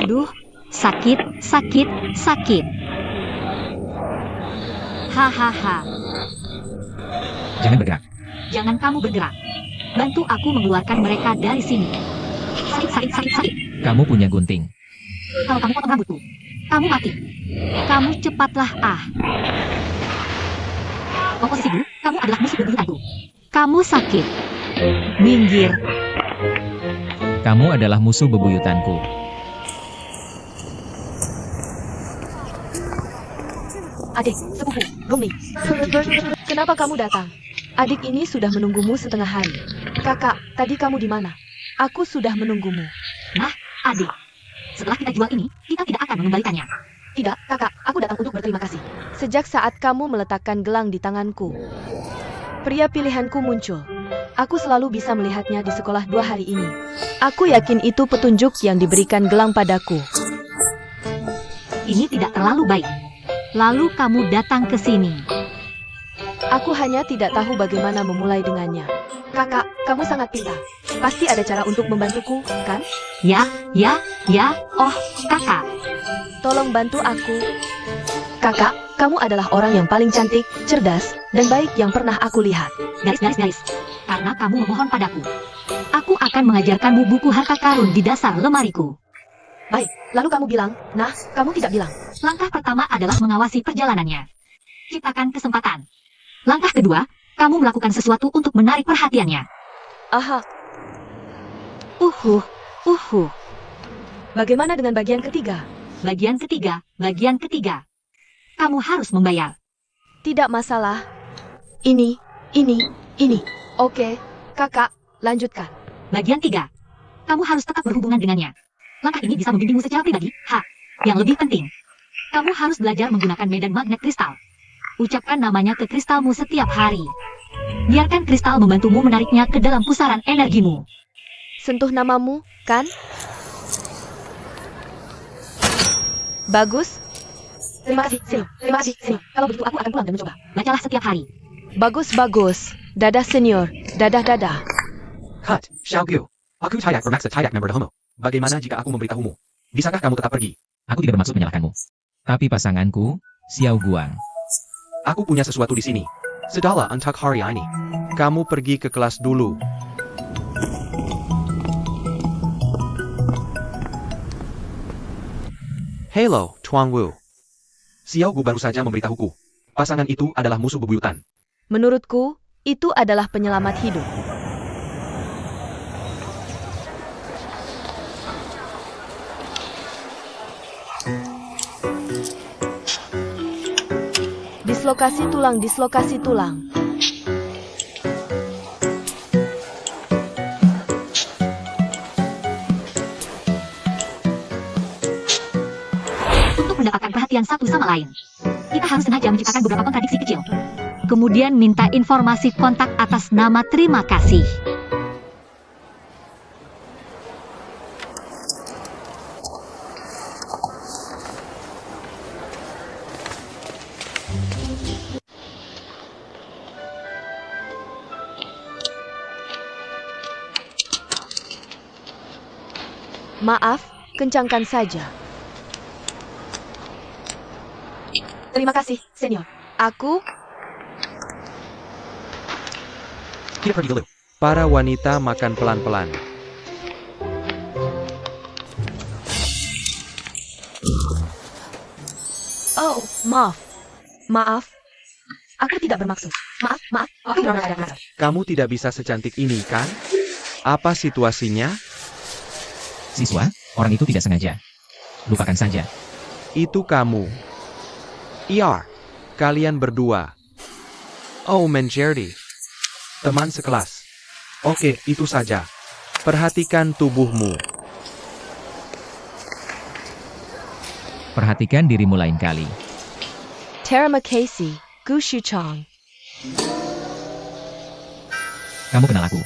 Aduh, sakit, sakit, sakit. Hahaha. Jangan bergerak. Jangan kamu bergerak. Bantu aku mengeluarkan mereka dari sini. Sakit, sakit, sakit, sakit. Kamu punya gunting. Kalau kamu potong rambutku, kamu mati. Kamu cepatlah, Posisi dulu, kamu adalah musuh bebuyutanku. Kamu sakit. Minggir. Kamu adalah musuh bebuyutanku. Adik, sepupu, Gumi. Kenapa kamu datang? Adik ini sudah menunggumu setengah hari. Kakak, tadi kamu di mana? Aku sudah menunggumu. Nah, adik. Setelah kita jual ini, kita tidak akan mengembalikannya. Tidak, kakak, aku datang untuk berterima kasih. Sejak saat kamu meletakkan gelang di tanganku, pria pilihanku muncul. Aku selalu bisa melihatnya di sekolah 2 hari ini. Aku yakin itu petunjuk yang diberikan gelang padaku. Ini tidak terlalu baik. Lalu kamu datang ke sini. Aku hanya tidak tahu bagaimana memulai dengannya. Kakak, kamu sangat pintar. Pasti ada cara untuk membantuku, kan? Ya. Oh, kakak. Tolong bantu aku. Kakak, kamu adalah orang yang paling cantik, cerdas, dan baik yang pernah aku lihat. Garis. Karena kamu memohon padaku, aku akan mengajarkanmu buku harta karun di dasar lemariku. Baik, lalu kamu bilang, nah, kamu tidak bilang. Langkah pertama adalah mengawasi perjalanannya. Ciptakan kesempatan. Langkah kedua, kamu melakukan sesuatu untuk menarik perhatiannya. Aha, bagaimana dengan bagian ketiga? Bagian ketiga. Kamu harus membayar. Tidak masalah. Ini. Oke, kakak, lanjutkan. Bagian 3. Kamu harus tetap berhubungan dengannya. Langkah ini bisa membimbingmu secara pribadi. Yang lebih penting, kamu harus belajar menggunakan medan magnet kristal. Ucapkan namanya ke kristalmu setiap hari. Biarkan kristal membantumu menariknya ke dalam pusaran energimu. Sentuh namamu, kan? Bagus. Terima kasih, sini. Kalau begitu aku akan pulang dan mencoba. Bacalah setiap hari. Bagus. Dadah senior, dadah. Cut, Xiaogu. Aku Tayak bermaksud Tayak member Homo. Bagaimana jika aku memberitahumu? Bisakah kamu tetap pergi? Aku tidak bermaksud menyalahkanmu. Tapi pasanganku, Xiao Guang. Aku punya sesuatu di sini. Sedala untuk hari ini. Kamu pergi ke kelas dulu. Hello, Tuan Wu. Xiao Gu baru saja memberitahuku. Pasangan itu adalah musuh bebuyutan. Menurutku, itu adalah penyelamat hidup. Dislokasi tulang. Untuk mendapatkan perhatian satu sama lain, kita harus sengaja menciptakan beberapa kontradiksi kecil. Kemudian minta informasi kontak atas nama terima kasih. Maaf, kencangkan saja. Terima kasih, senior. Aku Kita pergi dulu. Para wanita makan pelan-pelan. Oh, maaf. Aku tidak bermaksud. Maaf. Aku benar-benar ada. Kamu tidak bisa secantik ini, kan? Apa situasinya? Siswa, orang itu tidak sengaja. Lupakan saja. Itu kamu. Iya, kalian berdua. Oh, menjadi teman sekelas. Oke, itu saja. Perhatikan tubuhmu. Perhatikan dirimu lain kali. Terima kasih, Gu Shuchong. Kamu kenal aku.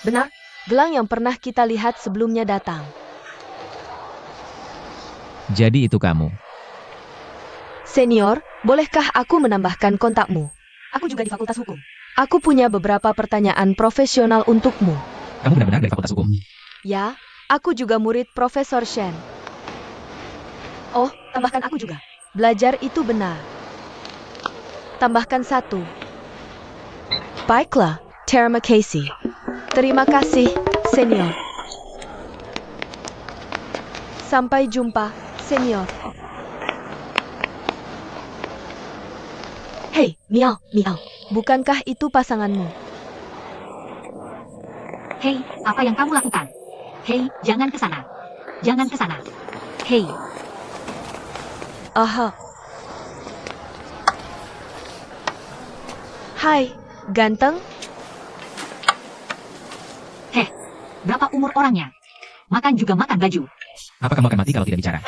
Benar, gelang yang pernah kita lihat sebelumnya datang. Jadi itu kamu. Senior, bolehkah aku menambahkan kontakmu? Aku juga di Fakultas Hukum. Aku punya beberapa pertanyaan profesional untukmu. Kamu benar-benar dari Fakultas Hukum. Ya, aku juga murid Profesor Shen. Oh, tambahkan aku juga. Belajar itu benar. Tambahkan 1. Baiklah, terima kasih. Terima kasih, senior. Sampai jumpa, senior. Hei, Miao, Miao. Bukankah itu pasanganmu? Hei, apa yang kamu lakukan? Hei, jangan ke sana. Jangan ke sana. Hei, Aha. Hai, ganteng. berapa umur orangnya? Makan juga makan baju. Apa kamu akan mati kalau tidak bicara?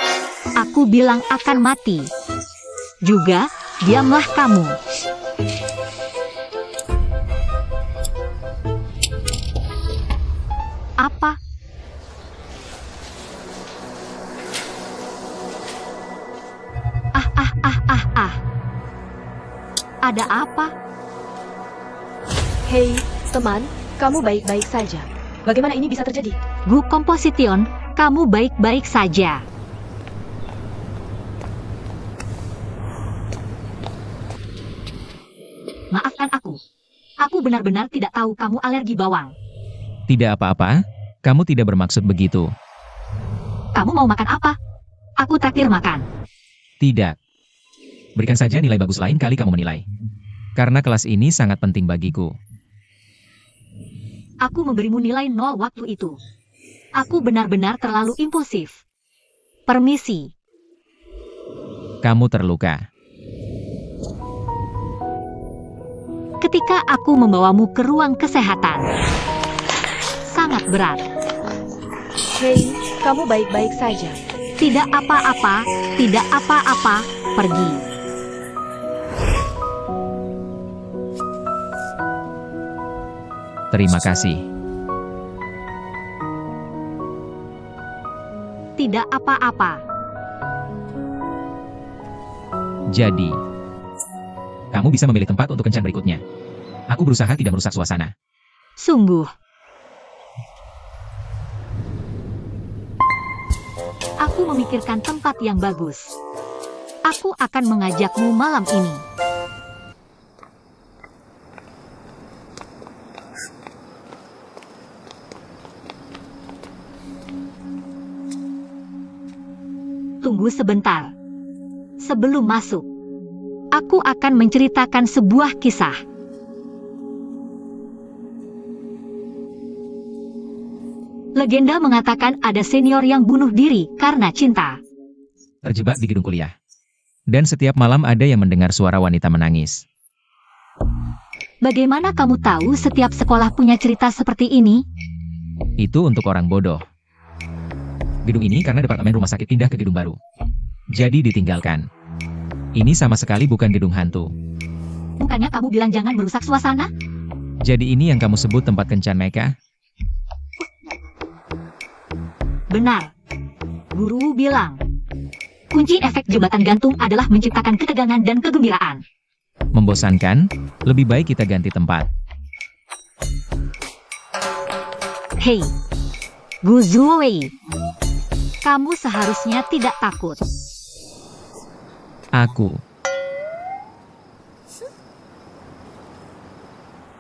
Aku bilang akan mati. Juga, diamlah kamu. Apa? Ah. Ada apa? Hei, teman, kamu baik-baik saja. Bagaimana ini bisa terjadi? Gu Komposition, kamu baik-baik saja. Maafkan aku. Aku benar-benar tidak tahu kamu alergi bawang. Tidak apa-apa, kamu tidak bermaksud begitu. Kamu mau makan apa? Aku traktir makan. Tidak. Berikan saja nilai bagus lain kali kamu menilai. Karena kelas ini sangat penting bagiku. Aku memberimu nilai 0 waktu itu. Aku benar-benar terlalu impulsif. Permisi. Kamu terluka. Ketika aku membawamu ke ruang kesehatan. Sangat berat. Hei, kamu baik-baik saja. Tidak apa-apa, tidak apa-apa, pergi. Terima kasih. Tidak apa-apa. Jadi, kamu bisa memilih tempat untuk kencan berikutnya. Aku berusaha tidak merusak suasana. Sungguh. Aku memikirkan tempat yang bagus. Aku akan mengajakmu malam ini. Tunggu sebentar. Sebelum masuk, aku akan menceritakan sebuah kisah. Legenda mengatakan ada senior yang bunuh diri karena cinta. Terjebak di gedung kuliah. Dan setiap malam ada yang mendengar suara wanita menangis. Bagaimana kamu tahu setiap sekolah punya cerita seperti ini? Itu untuk orang bodoh. Gedung ini karena departemen rumah sakit pindah ke gedung baru. Jadi ditinggalkan. Ini sama sekali bukan gedung hantu. Bukannya kamu bilang jangan merusak suasana? Jadi ini yang kamu sebut tempat kencan Meka? Benar. Guru bilang. Kunci efek jembatan gantung adalah menciptakan ketegangan dan kegembiraan. Membosankan? Lebih baik kita ganti tempat. Hei, Gu Zuowei. Kamu seharusnya tidak takut. Aku.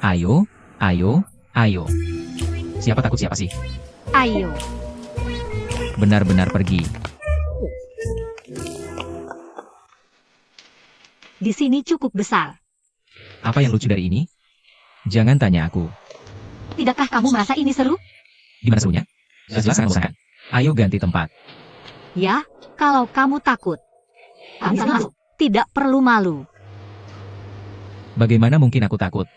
Ayo, ayo, ayo. Siapa takut siapa sih? Ayo. Benar-benar pergi. Di sini cukup besar. Apa yang lucu dari ini? Jangan tanya aku. Tidakkah kamu merasa ini seru? Gimana serunya? Jelas sangat membosankan. Ayo ganti tempat. Ya, kalau kamu takut. Kamu bisa masuk. Tidak perlu malu. Bagaimana mungkin aku takut?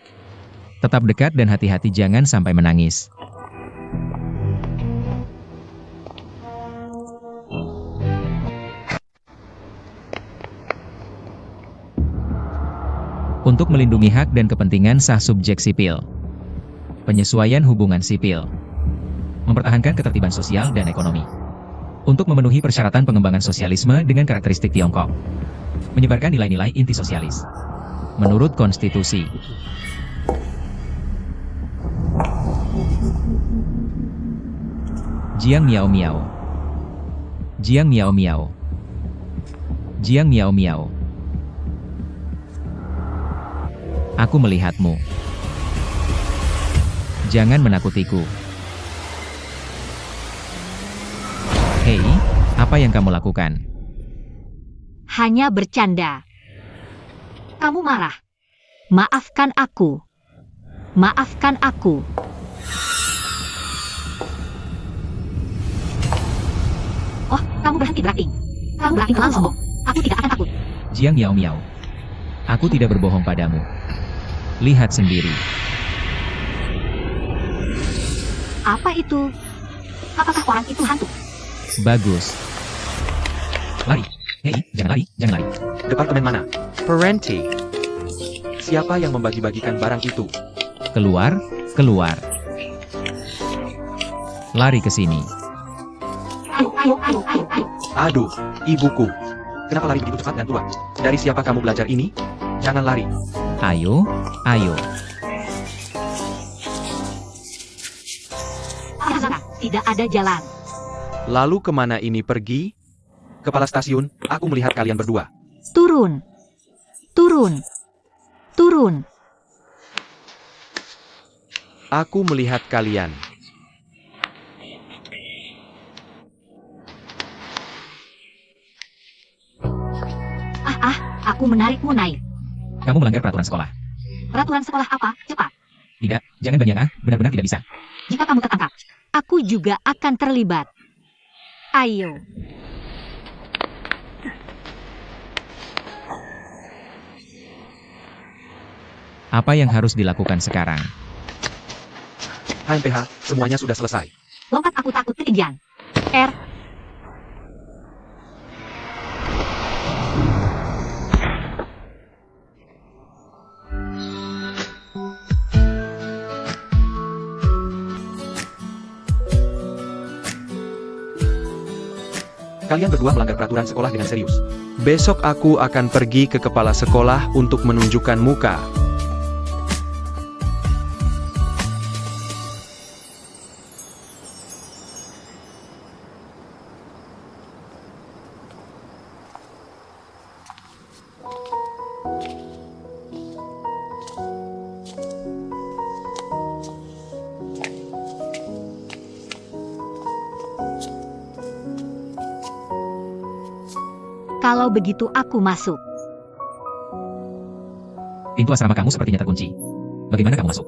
Tetap dekat dan hati-hati jangan sampai menangis. Untuk melindungi hak dan kepentingan sah subjek sipil. Penyesuaian hubungan sipil. Mempertahankan ketertiban sosial dan ekonomi. Untuk memenuhi persyaratan pengembangan sosialisme dengan karakteristik Tiongkok. Menyebarkan nilai-nilai inti sosialis. Menurut konstitusi. Jiang Miao Miao. Jiang Miao Miao. Jiang Miao Miao. Aku melihatmu. Jangan menakutiku. Hei, apa yang kamu lakukan? Hanya bercanda. Kamu marah. Maafkan aku. Maafkan aku. Oh, kamu berhenti beracting. Kamu beracting terlalu sombong. Aku tidak akan takut. Jiang Miao Miao. Aku tidak berbohong padamu. Lihat sendiri. Apa itu? Apakah orang itu hantu? Bagus. Lari. Hei, jangan lari, jangan lari. Departemen mana? Parenti. Siapa yang membagi-bagikan barang itu? Keluar, keluar. Lari ke sini. Ayo, ayo, ayo, ayo, ayo. Aduh, ibuku. Kenapa lari begitu cepat dan tua? Dari siapa kamu belajar ini? Jangan lari. Ayo, ayo. Tidak ada jalan. Lalu kemana ini pergi? Kepala stasiun, aku melihat kalian berdua. Turun. Turun. Turun. Aku melihat kalian. Aku menarikmu naik. Kamu melanggar peraturan sekolah. Peraturan sekolah apa? Cepat. Tidak, jangan banyak benar-benar tidak bisa. Jika kamu tertangkap, aku juga akan terlibat. Ayo. Apa yang harus dilakukan sekarang? HMPH, semuanya sudah selesai. Lompat aku takut ketinggian. R. Kalian berdua melanggar peraturan sekolah dengan serius. Besok aku akan pergi ke kepala sekolah untuk menunjukkan muka. Kalau begitu aku masuk. Pintu asrama kamu sepertinya terkunci. Bagaimana kamu masuk?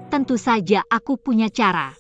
Tentu saja aku punya cara.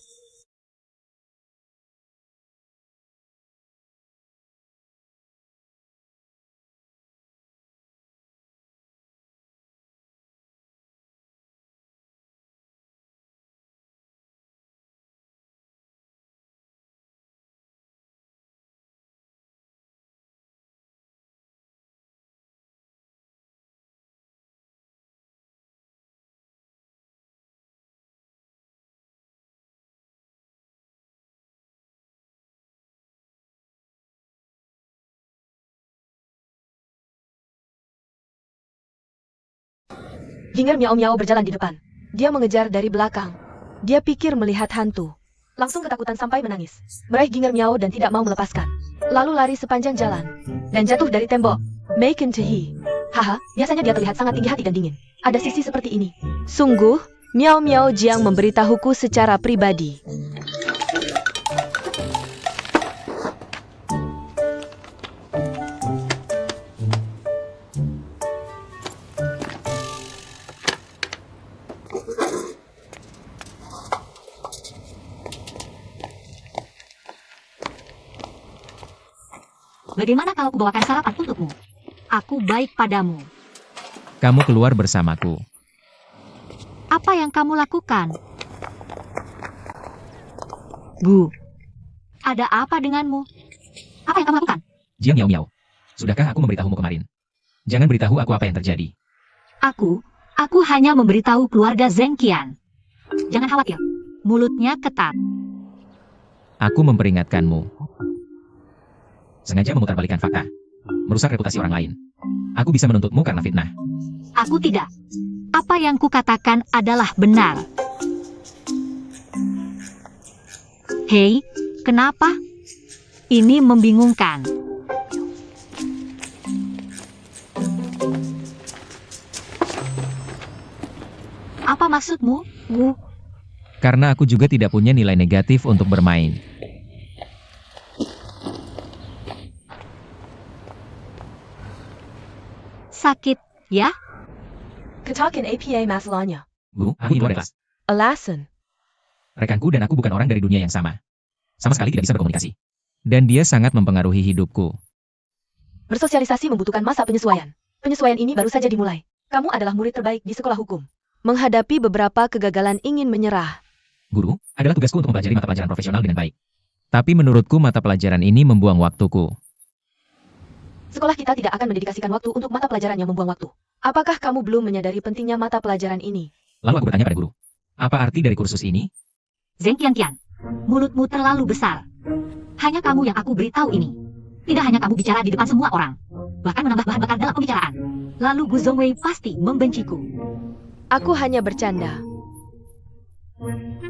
Ginger Miao Miao berjalan di depan. Dia mengejar dari belakang. Dia pikir melihat hantu. Langsung ketakutan sampai menangis. Meraih Ginger Miao dan tidak mau melepaskan. Lalu lari sepanjang jalan. Dan jatuh dari tembok. Mei Tahi. Haha, biasanya dia terlihat sangat tinggi hati dan dingin. Ada sisi seperti ini. Sungguh, Miao Miao Jiang memberitahuku secara pribadi. Bagaimana kalau kubawakan sarapan untukmu? Aku baik padamu. Kamu keluar bersamaku. Apa yang kamu lakukan? Bu. Ada apa denganmu? Apa yang kamu lakukan? Jiang Miao Miao. Sudahkah aku memberitahumu kemarin? Jangan beritahu aku apa yang terjadi. Aku hanya memberitahu keluarga Zheng Qian. Jangan khawatir. Mulutnya ketat. Aku memperingatkanmu. Sengaja memutarbalikkan fakta. Merusak reputasi orang lain. Aku bisa menuntutmu karena fitnah. Aku tidak. Apa yang kukatakan adalah benar. Hei, kenapa? Ini membingungkan. Apa maksudmu, Wu? Karena aku juga tidak punya nilai negatif untuk bermain. Sakit, ya? Katakan apa masalahnya? Guru, aku di luar kelas. Alasan. Rekanku dan aku bukan orang dari dunia yang sama. Sama sekali tidak bisa berkomunikasi. Dan dia sangat mempengaruhi hidupku. Bersosialisasi membutuhkan masa penyesuaian. Penyesuaian ini baru saja dimulai. Kamu adalah murid terbaik di sekolah hukum. Menghadapi beberapa kegagalan ingin menyerah. Guru, adalah tugasku untuk mempelajari mata pelajaran profesional dengan baik. Tapi menurutku mata pelajaran ini membuang waktuku. Sekolah kita tidak akan mendedikasikan waktu untuk mata pelajaran yang membuang waktu. Apakah kamu belum menyadari pentingnya mata pelajaran ini? Lalu aku bertanya pada guru, apa arti dari kursus ini? Zheng Qianqian, mulutmu terlalu besar. Hanya kamu yang aku beritahu ini. Tidak hanya kamu bicara di depan semua orang. Bahkan menambah bahan bakar dalam pembicaraan. Lalu Gu Zongwei pasti membenciku. Aku hanya bercanda.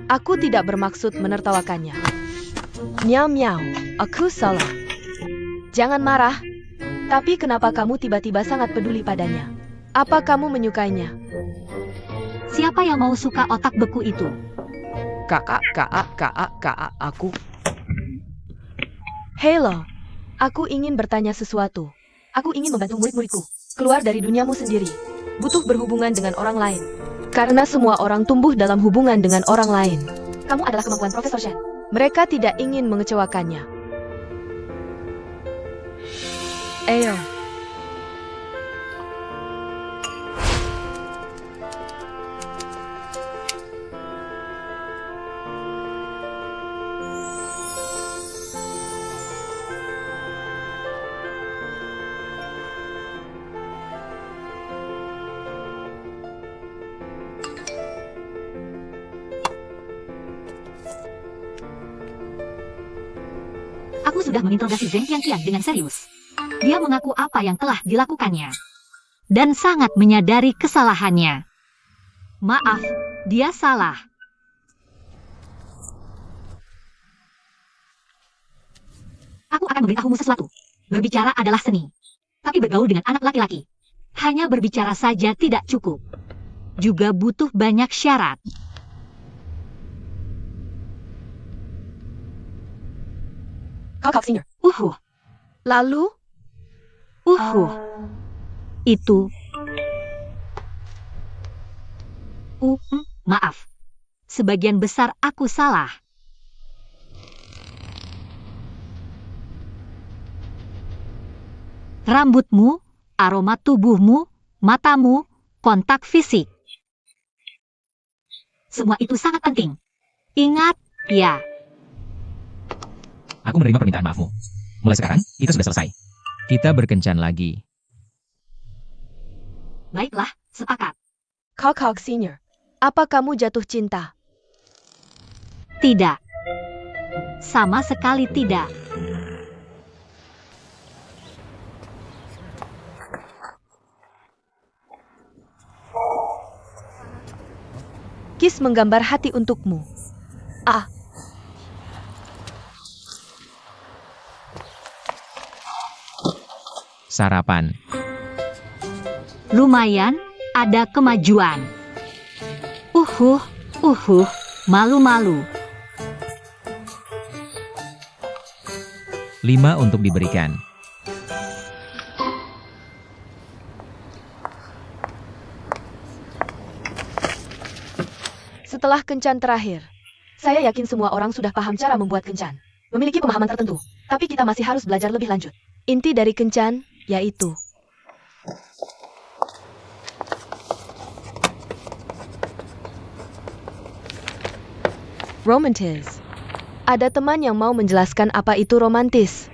Aku tidak bermaksud menertawakannya. Miao miao, aku salah. Jangan marah. Tapi kenapa kamu tiba-tiba sangat peduli padanya? Apa kamu menyukainya? Siapa yang mau suka otak beku itu? Kakak, aku. Hello, aku ingin bertanya sesuatu. Aku ingin membantu murid-muridku keluar dari duniamu sendiri. Butuh berhubungan dengan orang lain. Karena semua orang tumbuh dalam hubungan dengan orang lain. Kamu adalah kemampuan Profesor Shen. Mereka tidak ingin mengecewakannya. Ayo. Aku sudah menginterogasi Zheng Qianqian dengan serius. Dia mengaku apa yang telah dilakukannya. Dan sangat menyadari kesalahannya. Maaf, dia salah. Aku akan memberitahumu sesuatu. Berbicara adalah seni. Tapi bergaul dengan anak laki-laki. Hanya berbicara saja tidak cukup. Juga butuh banyak syarat. Kakak senior. Lalu? Itu. Maaf. Sebagian besar aku salah. Rambutmu, aroma tubuhmu, matamu, kontak fisik. Semua itu sangat penting. Ingat, ya. Aku menerima permintaan maafmu. Mulai sekarang, kita sudah selesai. Kita berkencan lagi. Baiklah, sepakat. Kakak senior. Apa kamu jatuh cinta? Tidak. Sama sekali tidak. Kiss menggambar hati untukmu. Ah. Sarapan. Lumayan, ada kemajuan. Malu-malu. 5 untuk diberikan. Setelah kencan terakhir, saya yakin semua orang sudah paham cara membuat kencan. Memiliki pemahaman tertentu, tapi kita masih harus belajar lebih lanjut. Inti dari kencan yaitu romantis. Ada teman yang mau menjelaskan apa itu romantis?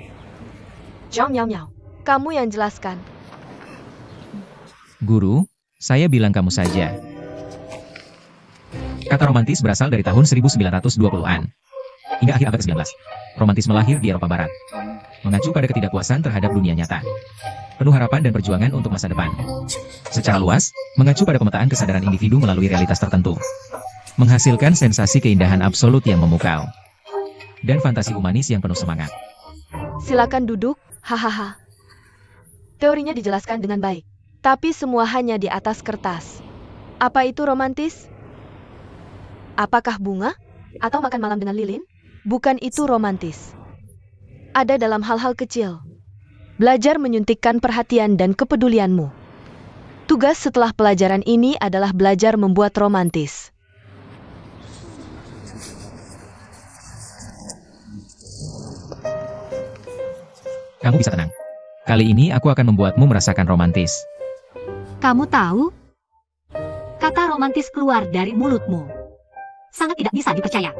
Zhang Miao, kamu yang jelaskan. Guru, saya bilang kamu saja. Kata romantis berasal dari tahun 1920-an. Hingga akhir abad ke-19. Romantisme lahir di Eropa Barat. Mengacu pada ketidakpuasan terhadap dunia nyata. Penuh harapan dan perjuangan untuk masa depan. Secara luas, mengacu pada pemetaan kesadaran individu melalui realitas tertentu. Menghasilkan sensasi keindahan absolut yang memukau. Dan fantasi humanis yang penuh semangat. Silakan duduk, hahaha. Teorinya dijelaskan dengan baik. Tapi semua hanya di atas kertas. Apa itu romantis? Apakah bunga? Atau makan malam dengan lilin? Bukan itu romantis. Ada dalam hal-hal kecil. Belajar menyuntikkan perhatian dan kepedulianmu. Tugas setelah pelajaran ini adalah belajar membuat romantis. Kamu bisa tenang. Kali ini aku akan membuatmu merasakan romantis. Kamu tahu? Kata romantis keluar dari mulutmu. Sangat tidak bisa dipercaya.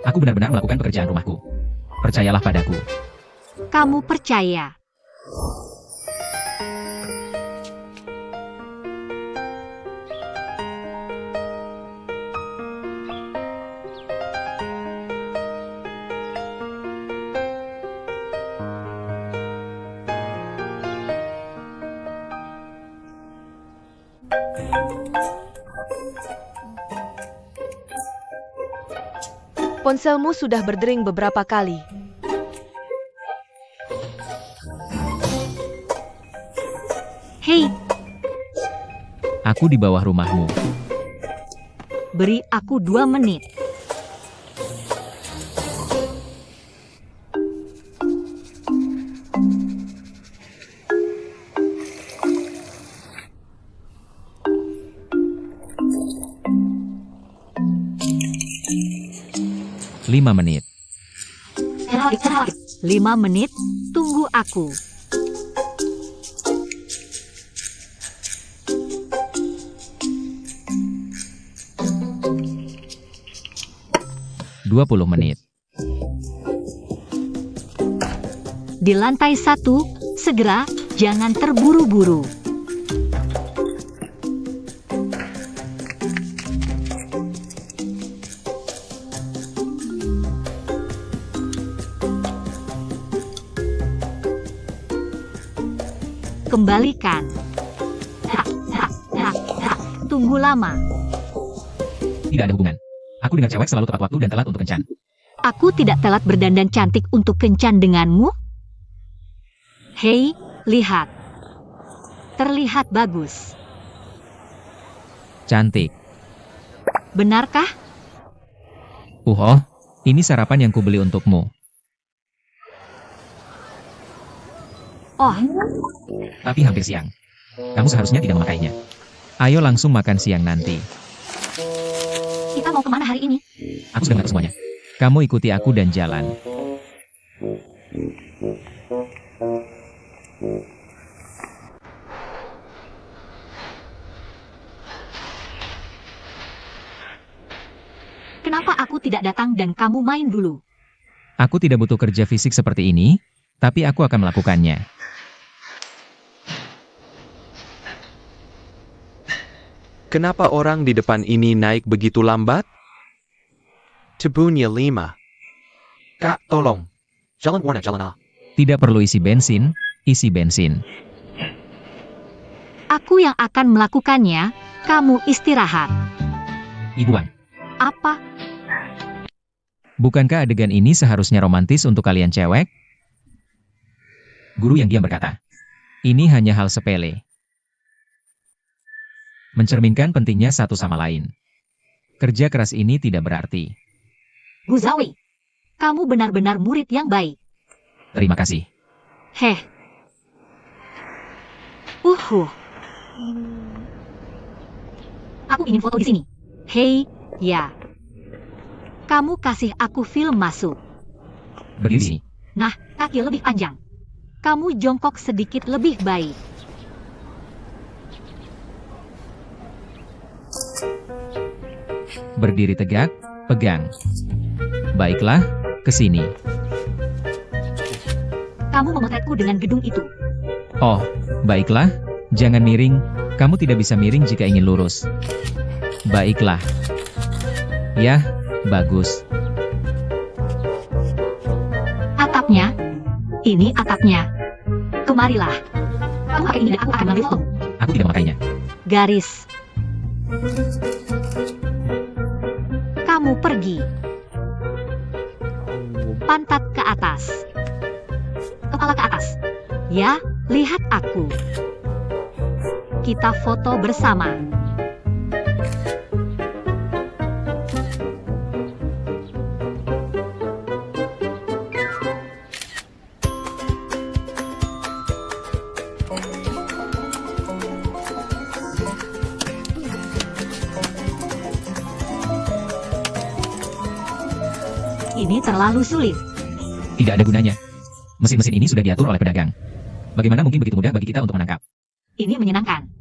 Aku benar-benar melakukan pekerjaan rumahku. Percayalah padaku. Kamu percaya. Ponselmu sudah berdering beberapa kali. Hei, Aku di bawah rumahmu. beri aku 2 menit. Lima menit. 5 menit, tunggu aku. Dua puluh menit. Di lantai 1, segera, jangan terburu-buru. Kembalikan. Tunggu lama. Tidak ada hubungan. Aku dengan cewek selalu tepat waktu dan telat untuk kencan. Aku tidak telat berdandan cantik untuk kencan denganmu. Hei, lihat. Terlihat bagus. Cantik. Benarkah? Oh, ini sarapan yang kubeli untukmu. Oh, Tapi hampir siang. Kamu seharusnya tidak memakainya. Ayo langsung makan siang nanti. kita mau kemana hari ini? Aku sudah mengatur semuanya. Kamu ikuti aku dan jalan. Kenapa aku tidak datang dan kamu main dulu? Aku tidak butuh kerja fisik seperti ini, tapi aku akan melakukannya. Kenapa orang di depan ini naik begitu lambat? Tebunnya 5. Kak, tolong. Jalan warna jalan A. Tidak perlu isi bensin, isi bensin. Aku yang akan melakukannya, kamu istirahat. Ibuan, Apa? bukankah adegan ini seharusnya romantis untuk kalian cewek? Guru yang diam berkata, ini hanya hal sepele. Mencerminkan pentingnya satu sama lain. Kerja keras ini tidak berarti. Bu Zawi, kamu benar-benar murid yang baik. Terima kasih. Heh. Aku ingin foto di sini. Hei, ya. Kamu kasih aku film masuk. Berdiri di sini. Nah, kaki lebih panjang. Kamu jongkok sedikit lebih baik. Berdiri tegak, pegang. Baiklah, ke sini. Kamu memotretku dengan gedung itu. Oh, baiklah, jangan miring. Kamu tidak bisa miring jika ingin lurus. Baiklah. Yah, bagus. Atapnya. Ini atapnya. Kemarilah. Kamu pakai ini dan aku akan mengambil foto. Aku tidak memakainya. Garis. Kamu pergi. Pantat ke atas. Kepala ke atas. Ya, lihat aku. Kita foto bersama. ini terlalu sulit. Tidak ada gunanya. Mesin-mesin ini sudah diatur oleh pedagang. Bagaimana mungkin begitu mudah bagi kita untuk menangkap? Ini menyenangkan.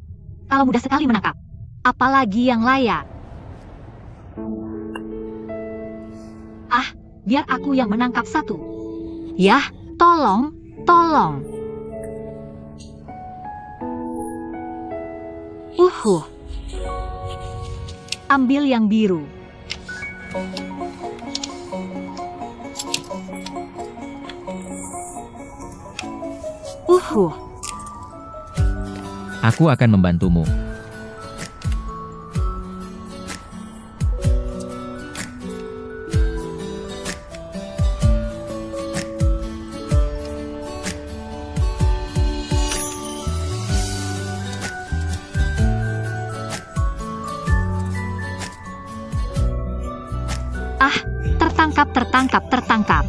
Kalau mudah sekali menangkap, apalagi yang layak. Ah, biar aku yang menangkap satu. Yah, tolong, tolong. Ambil yang biru. Aku akan membantumu. Ah, tertangkap.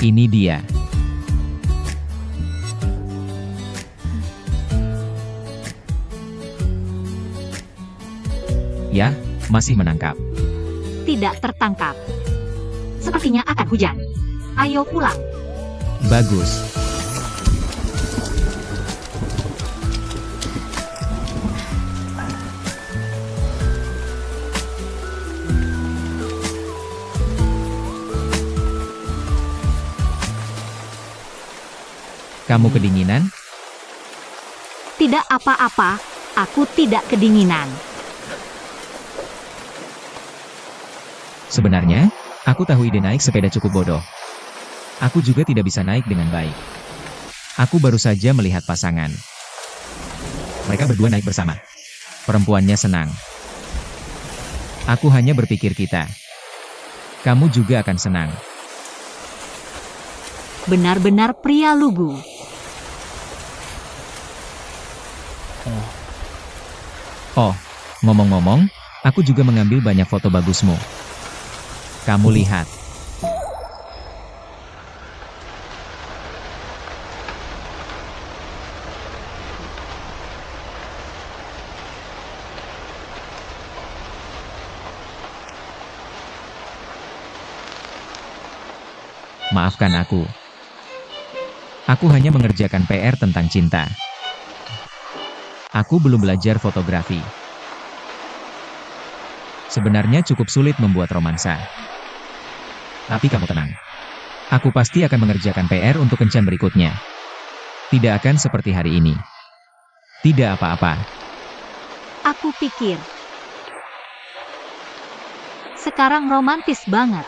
Ini dia. Ya, masih menangkap. Tidak tertangkap. Sepertinya akan hujan. Ayo pulang. Bagus. Kamu kedinginan? Tidak apa-apa, aku tidak kedinginan. Sebenarnya, aku tahu ide naik sepeda cukup bodoh. Aku juga tidak bisa naik dengan baik. Aku baru saja melihat pasangan. Mereka berdua naik bersama. Perempuannya senang. Aku hanya berpikir kita. Kamu juga akan senang. Benar-benar pria lugu. Oh, ngomong-ngomong, aku juga mengambil banyak foto bagusmu. Kamu lihat. Maafkan aku. Aku hanya mengerjakan PR tentang cinta. Aku belum belajar fotografi. Sebenarnya cukup sulit membuat romansa. Tapi kamu tenang. Aku pasti akan mengerjakan PR untuk kencan berikutnya. Tidak akan seperti hari ini. Tidak apa-apa. Aku pikir. Sekarang romantis banget.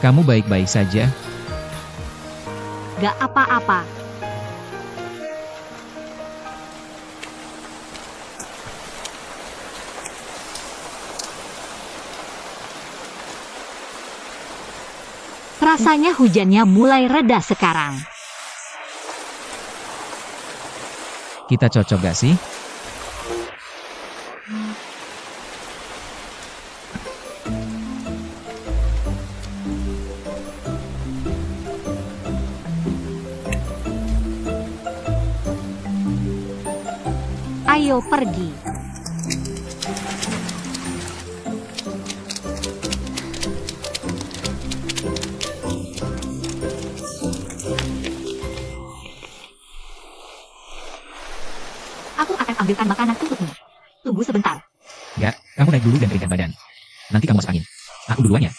Kamu baik-baik saja? Gak apa-apa. Rasanya hujannya mulai reda sekarang. Kita cocok gak sih? Ayo pergi. Aku akan ambilkan makanan untukmu. Tunggu sebentar. Ya, kamu naik dulu dan keringkan badan. Nanti kamu masuk angin. Aku duluan ya.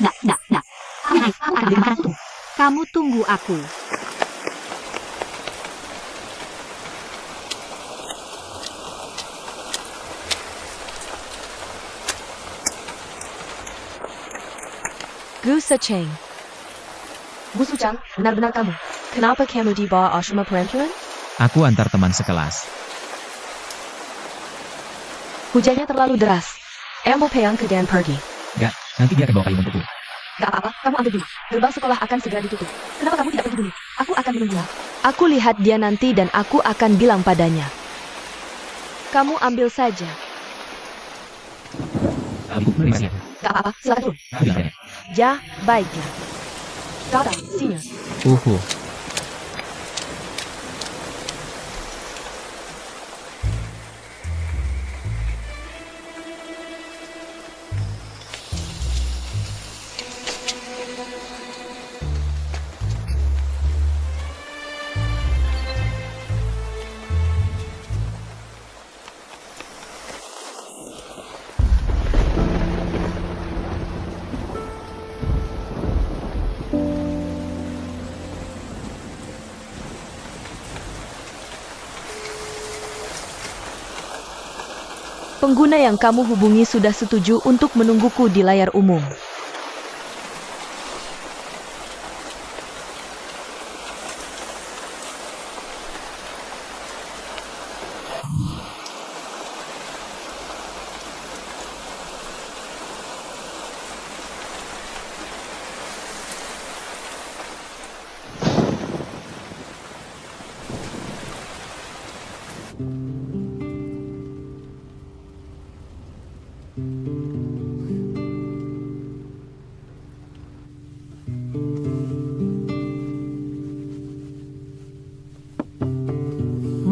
Nggak. Kamu naik, aku akan ambil makanan untukmu. Kamu tunggu aku. Gu Secheng. Bu Suchang, benar-benar kamu. Kenapa kamu di bawah asrama perempuan? Aku antar teman sekelas. Hujannya terlalu deras. Ambil peyang ke dan pergi. Gak, nanti dia akan bawa payung untukku. Gak apa-apa, kamu ambil dulu. Gerbang sekolah akan segera ditutup. Kenapa kamu tidak pergi dulu? Aku akan menunggumu. Aku lihat dia nanti dan aku akan bilang padanya. Kamu ambil saja. Ibu, terima kasih. Gak apa-apa, silakan turun. Aku bilang nenek. Ja, baiklah. Kau dah, senior. Uhu. Pengguna yang kamu hubungi sudah setuju untuk menungguku di layar umum.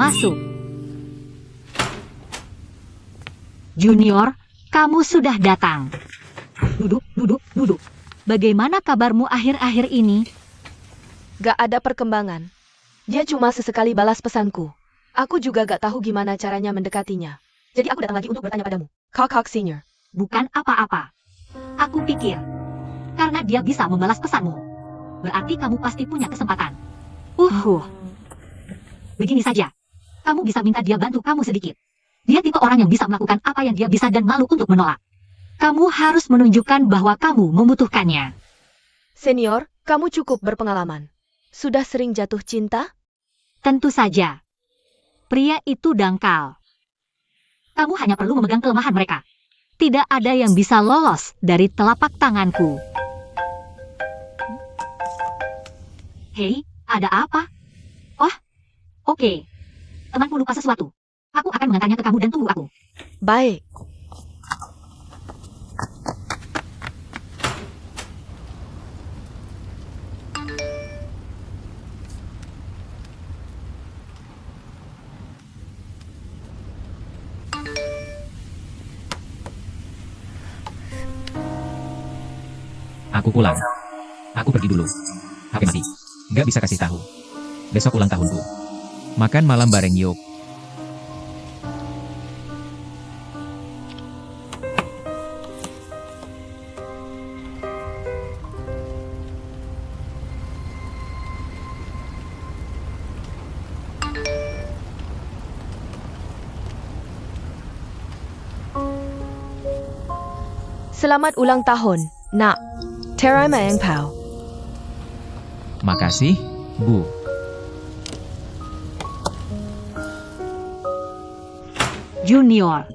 Masuk. Junior, kamu sudah datang. Duduk, duduk, duduk. Bagaimana kabarmu akhir-akhir ini? Gak ada perkembangan. Dia cuma sesekali balas pesanku. Aku juga gak tahu gimana caranya mendekatinya. Jadi aku datang lagi untuk bertanya padamu. Kakak senior. Bukan apa-apa. Aku pikir, karena dia bisa membalas pesanmu, berarti kamu pasti punya kesempatan. Begini saja. Kamu bisa minta dia bantu kamu sedikit. Dia tipe orang yang bisa melakukan apa yang dia bisa dan malu untuk menolak. Kamu harus menunjukkan bahwa kamu membutuhkannya. Senior, kamu cukup berpengalaman. Sudah sering jatuh cinta? Tentu saja. Pria itu dangkal. Kamu hanya perlu memegang kelemahan mereka. Tidak ada yang bisa lolos dari telapak tanganku. Hei, ada apa? Oh, oke. Temanku lupa sesuatu. Aku akan mengantarnya ke kamu dan tunggu aku. Baik. Aku pulang. Aku pergi dulu. HP mati. Gak bisa kasih tahu. Besok ulang tahunku. Makan malam bareng yuk. Selamat ulang tahun, nak. Terima engkau. Makasih, Bu. Junior.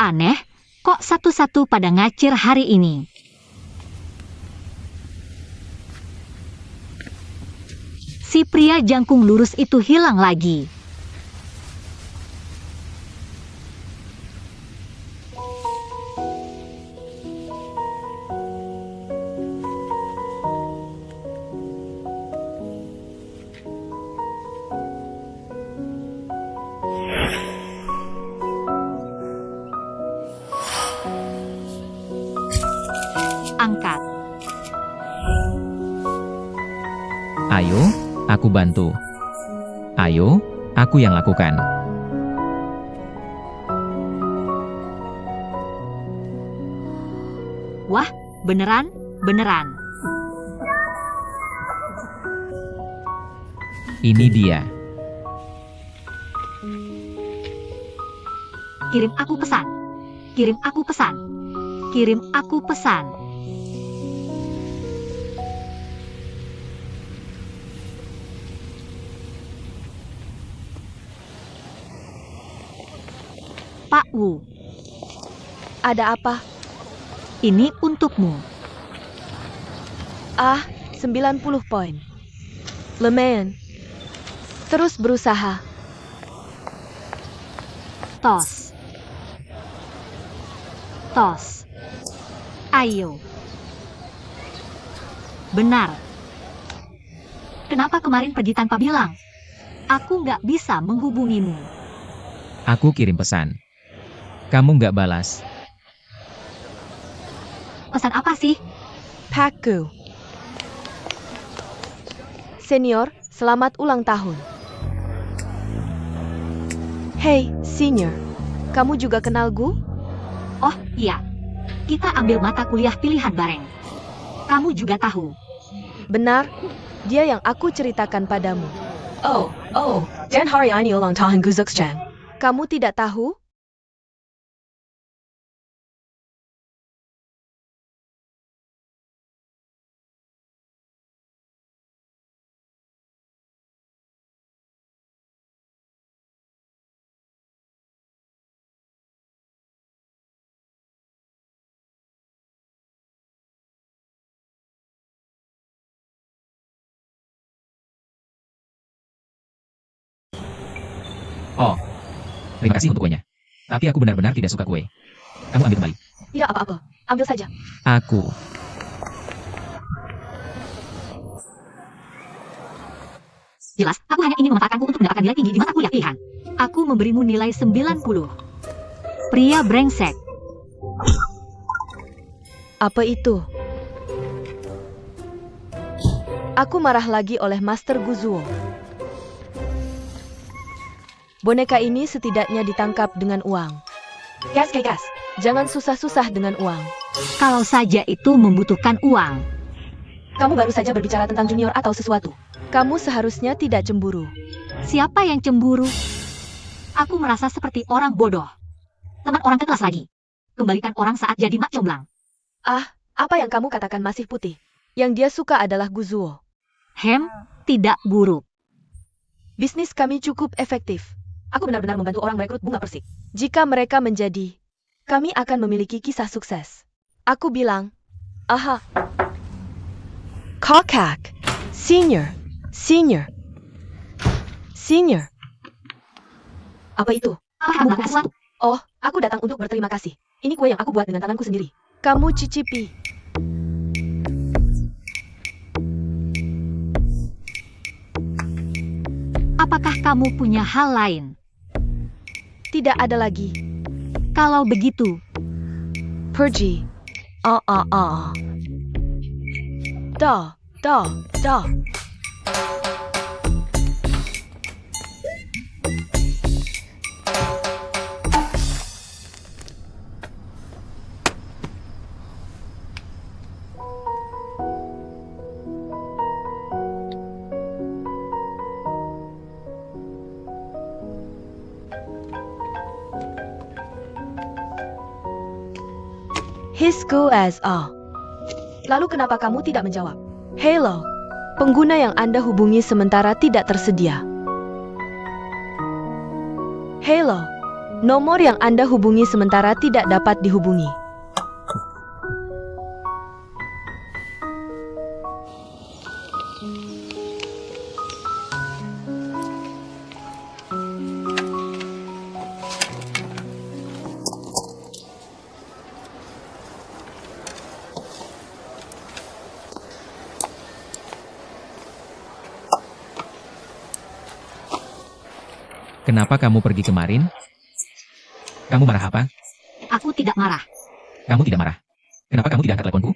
Aneh, kok satu-satu pada ngacir hari ini? Si pria jangkung lurus itu hilang lagi. Angkat. Ayo, aku bantu. Ayo, aku yang lakukan. Wah, beneran, beneran. Ini dia. Kirim aku pesan. Kirim aku pesan. Kirim aku pesan. Pak Wu, Ada apa? ini untukmu. Ah, 90 poin. Lumayan. Terus berusaha. Tos. Tos. Ayo. Benar. Kenapa kemarin pergi tanpa bilang? Aku nggak bisa menghubungimu. Aku kirim pesan. Kamu nggak balas. Pesan apa sih? Paku. Senior, selamat ulang tahun. Hey, senior. Kamu juga kenal Gu? Oh, iya. Kita ambil mata kuliah pilihan bareng. Kamu juga tahu. Benar, dia yang aku ceritakan padamu. Dan hari ini ulang tahun Guzukchan. Kamu tidak tahu? Oh, terima kasih untuk kuenya. Tapi aku benar-benar tidak suka kue. Kamu ambil kembali. Tidak apa-apa, ambil saja. Aku. Jelas, aku hanya ingin memanfaatkanmu untuk mendapatkan nilai tinggi di mata kuliah pilihan. Aku memberimu nilai 90. Pria brengsek. Apa itu? Aku marah lagi oleh Master Guzuo. Boneka ini setidaknya ditangkap dengan uang. Gas. Jangan susah-susah dengan uang. Kalau saja itu membutuhkan uang. Kamu baru saja berbicara tentang junior atau sesuatu. Kamu seharusnya tidak cemburu. Siapa yang cemburu? Aku merasa seperti orang bodoh. Teman orang ke kelas lagi. Kembalikan orang saat jadi mak comblang. Apa yang kamu katakan masih putih? Yang dia suka adalah Guzuo. Tidak buruk. Bisnis kami cukup efektif. Aku benar-benar membantu orang merekrut bunga persik. Jika mereka menjadi, kami akan memiliki kisah sukses. Aku bilang, aha. Kokak. Senior. Apa itu? Apa kamu melakukan sesuatu? Oh, aku datang untuk berterima kasih. Ini kue yang aku buat dengan tanganku sendiri. Kamu cicipi. Apakah kamu punya hal lain? Tidak ada lagi. Kalau begitu, Pergi. Da. Hisku as a. Lalu kenapa kamu tidak menjawab? Hello. Pengguna yang Anda hubungi sementara tidak tersedia. Hello. Nomor yang Anda hubungi sementara tidak dapat dihubungi. Kenapa kamu pergi kemarin? Kamu marah apa? aku tidak marah. Kamu tidak marah. Kenapa kamu tidak angkat teleponku?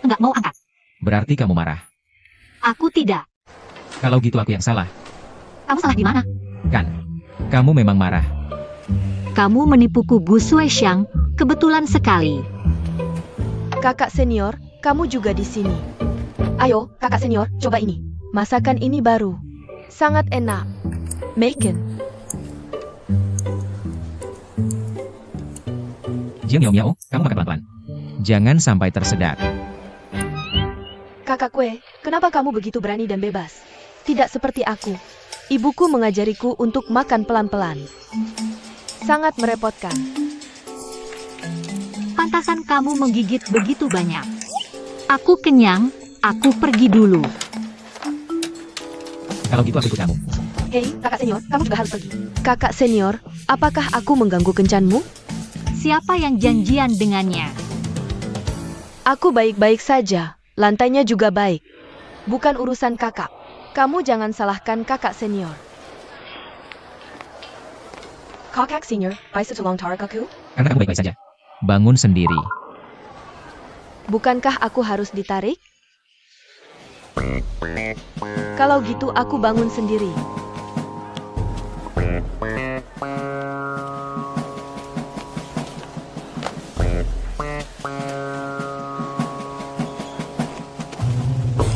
Enggak mau angkat. Berarti kamu marah. Aku tidak. Kalau gitu aku yang salah. Kamu salah di mana? Kan? Kamu memang marah. Kamu menipuku Gu Suexiang. Kebetulan sekali. Kakak senior, kamu juga di sini. Ayo, kakak senior, coba ini. Masakan ini baru. Sangat enak. Maken. Jiang Miao Miao, kamu makan pelan-pelan. Jangan sampai tersedak. Kakak kue, kenapa kamu begitu berani dan bebas? Tidak seperti aku. Ibuku mengajariku untuk makan pelan-pelan. Sangat merepotkan. Pantasan kamu menggigit begitu banyak. Aku kenyang, aku pergi dulu. Kalau gitu aku ikut kamu. Hei, kakak senior, kamu juga harus pergi. Kakak senior, apakah aku mengganggu kencanmu? Siapa yang janjian dengannya? Aku baik-baik saja. Lantainya juga baik. Bukan urusan kakak. Kamu jangan salahkan kakak senior. Kakak senior, bisa tolong tarik aku? Karena kamu baik-baik saja. Bangun sendiri. Bukankah aku harus ditarik? Kalau gitu aku bangun sendiri.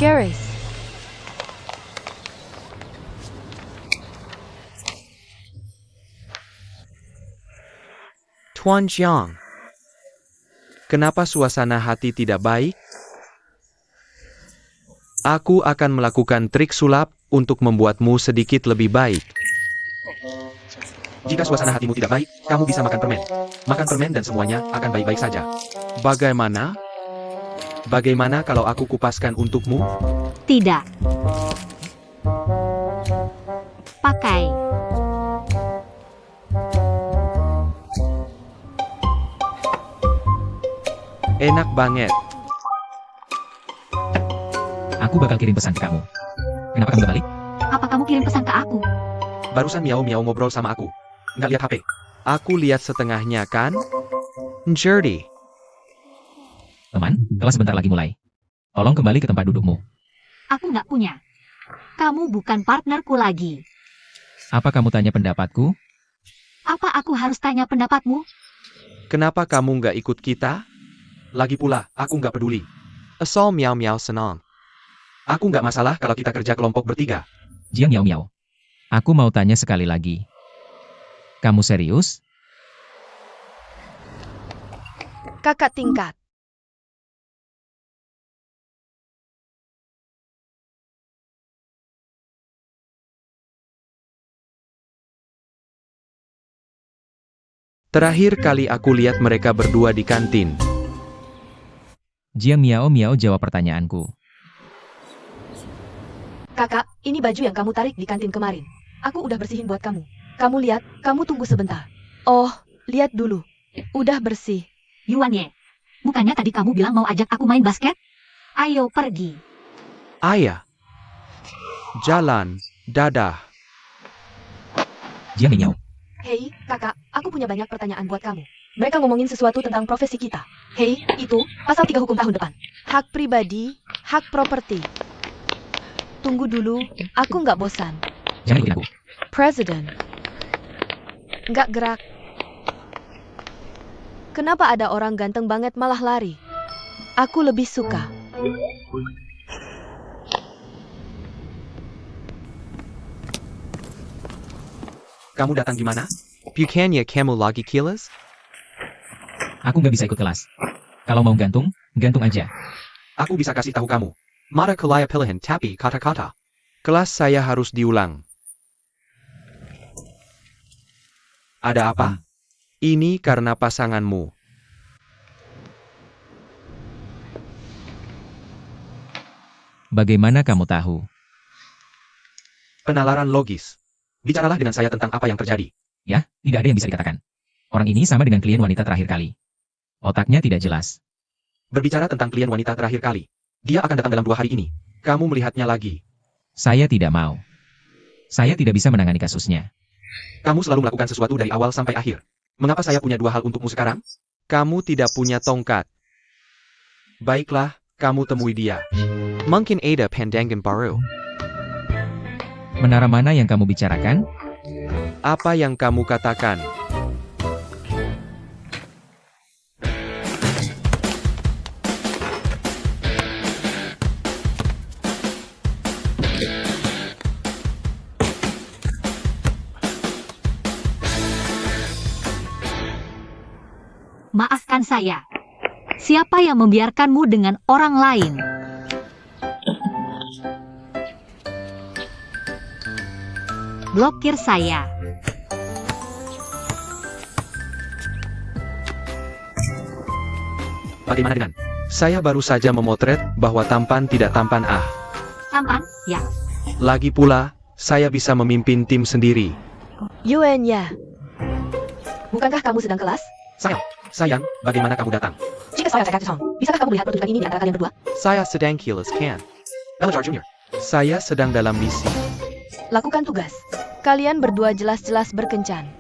Gareth. Tuan Jiang. Kenapa suasana hati tidak baik? Aku akan melakukan trik sulap untuk membuatmu sedikit lebih baik. Jika suasana hatimu tidak baik, kamu bisa makan permen. Makan permen dan semuanya akan baik-baik saja. Bagaimana? Bagaimana kalau aku kupaskan untukmu? Tidak. Pakai. Enak banget. Aku bakal kirim pesan ke kamu. Kenapa kamu gak balik? Apa kamu kirim pesan ke aku? Barusan Miao Miao ngobrol sama aku. Nggak lihat HP. Aku lihat setengahnya kan? Jerdy. Teman, kelas sebentar lagi mulai. Tolong kembali ke tempat dudukmu. Aku nggak punya. Kamu bukan partnerku lagi. Apa kamu tanya pendapatku? Apa aku harus tanya pendapatmu? Kenapa kamu nggak ikut kita? Lagi pula, aku nggak peduli. Asal miau-miau senang. Aku nggak masalah kalau kita kerja kelompok bertiga. Jiang Miao Miao. Aku mau tanya sekali lagi. Kamu serius? Kakak tingkat. Terakhir kali aku lihat mereka berdua di kantin. Jiang Miao Miao jawab pertanyaanku. Kakak, ini baju yang kamu tarik di kantin kemarin. Aku udah bersihin buat kamu. Kamu lihat, kamu tunggu sebentar. Oh, lihat dulu. Udah bersih. Yuan Ye. Bukannya tadi kamu bilang mau ajak aku main basket? Ayo pergi. Ayah. Jalan. Dadah. Jiang Miao. Hei, kakak, aku punya banyak pertanyaan buat kamu. Mereka ngomongin sesuatu tentang profesi kita. Hei, itu, pasal 3 hukum tahun depan. Hak pribadi, hak properti. Tunggu dulu, aku nggak bosan. Jangan ikutin aku. Presiden. Nggak gerak. Kenapa ada orang ganteng banget malah lari? Aku lebih suka. Kamu datang gimana? Bukannya kamu lagi kilas? Aku nggak bisa ikut kelas. Kalau mau gantung, gantung aja. Aku bisa kasih tahu kamu. Mata kelaya pilihan tapi kata-kata. Kelas saya harus diulang. Ada apa? Ini karena pasanganmu. Bagaimana kamu tahu? Penalaran logis. Bicaralah dengan saya tentang apa yang terjadi. Ya, tidak ada yang bisa dikatakan. Orang ini sama dengan klien wanita terakhir kali. Otaknya tidak jelas. Berbicara tentang klien wanita terakhir kali. Dia akan datang dalam 2 hari ini. Kamu melihatnya lagi. Saya tidak mau. Saya tidak bisa menangani kasusnya. Kamu selalu melakukan sesuatu dari awal sampai akhir. Mengapa saya punya 2 hal untukmu sekarang? Kamu tidak punya tongkat. Baiklah, kamu temui dia. Mungkin ada pandangan baru. Menara mana yang kamu bicarakan? Apa yang kamu katakan? Maafkan saya. Siapa yang membiarkanmu dengan orang lain? Blokir saya. Bagaimana dengan? Saya baru saja memotret bahwa tampan tidak tampan Tampan? Ya. Lagi pula, saya bisa memimpin tim sendiri. Yuan ya. Bukankah kamu sedang kelas? Sayang, bagaimana kamu datang? Jika saya cakap bisakah kamu melihat pertunjukan ini di antara kalian berdua? Saya sedang kilas kan. Elajar Junior. Saya sedang dalam misi. Lakukan tugas. Kalian berdua jelas-jelas berkencan.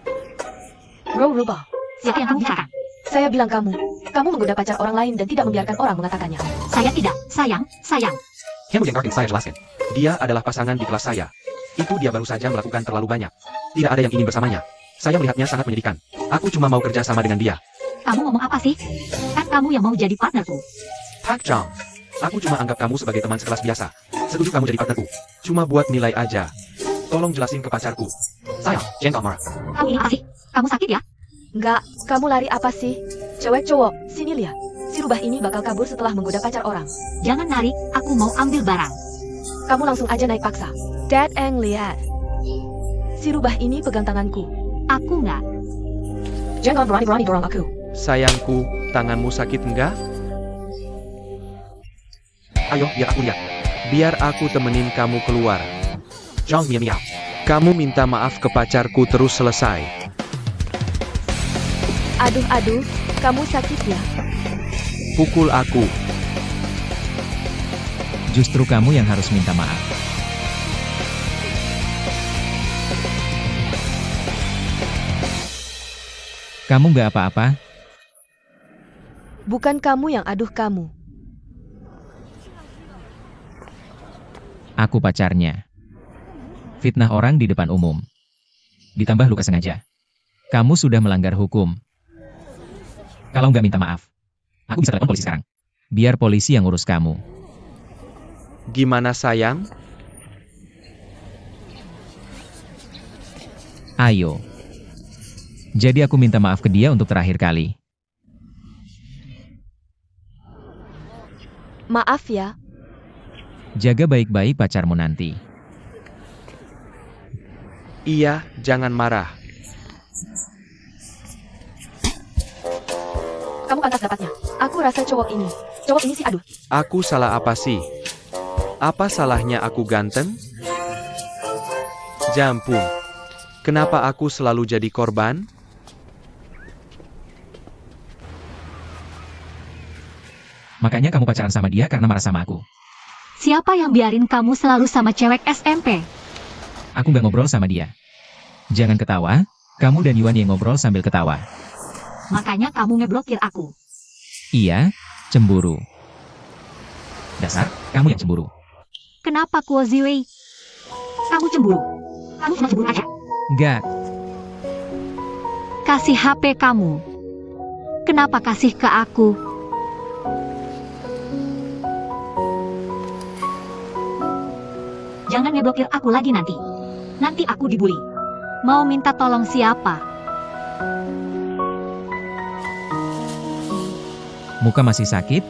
Row rubah. Siapa yang kamu bicarakan? Saya bilang kamu menggoda pacar orang lain dan tidak membiarkan orang mengatakannya. Saya tidak. Sayang. Kamu yang saya jelaskan. Dia adalah pasangan di kelas saya. Itu dia baru saja melakukan terlalu banyak. Tidak ada yang ingin bersamanya. Saya melihatnya sangat menyedihkan. Aku cuma mau kerja sama dengan dia. Kamu ngomong apa sih? Kan kamu yang mau jadi partnerku. Tak Jong. Aku cuma anggap kamu sebagai teman sekelas biasa. Setuju kamu jadi partnerku. Cuma buat nilai aja. Tolong jelasin ke pacarku. Sayang, jangan marah. Kamu ini apa sih? Kamu sakit ya? Enggak, kamu lari apa sih? Cewek cowok, sini lihat. Si rubah ini bakal kabur setelah menggoda pacar orang. Jangan narik, aku mau ambil barang. Kamu langsung aja naik paksa. Dad Eng lihat. Si rubah ini pegang tanganku. Aku nggak. Jangan berani-berani dorong aku. Sayangku, tanganmu sakit enggak? Ayo, biar aku lihat. Biar aku temenin kamu keluar. Jong miau. Kamu minta maaf ke pacarku terus selesai. Aduh, kamu sakit ya? Pukul aku. Justru kamu yang harus minta maaf. Kamu nggak apa-apa? Bukan kamu yang aduh kamu. Aku pacarnya. Fitnah orang di depan umum. Ditambah luka sengaja. Kamu sudah melanggar hukum. Kalau nggak minta maaf, aku bisa telepon polisi sekarang. Biar polisi yang urus kamu. Gimana sayang? Ayo. Jadi aku minta maaf ke dia untuk terakhir kali. Maaf ya. Jaga baik-baik pacarmu nanti. Iya, jangan marah. Kamu pantas dapatnya. Aku rasa cowok ini sih aduh. Aku salah apa sih? Apa salahnya aku ganteng? Jampung. Kenapa aku selalu jadi korban? Makanya kamu pacaran sama dia karena marah sama aku. Siapa yang biarin kamu selalu sama cewek SMP? Aku nggak ngobrol sama dia. Jangan ketawa, kamu dan Yuan yang ngobrol sambil ketawa. Makanya kamu ngeblokir aku. Iya, cemburu. Dasar, kamu yang cemburu. Kenapa Kuo Ziwei? Kamu cemburu? Kamu cuma cemburu aja. Nggak, Kasih HP kamu. Kenapa kasih ke aku? Jangan ngeblokir aku lagi nanti. Nanti aku dibully. Mau minta tolong siapa? muka masih sakit?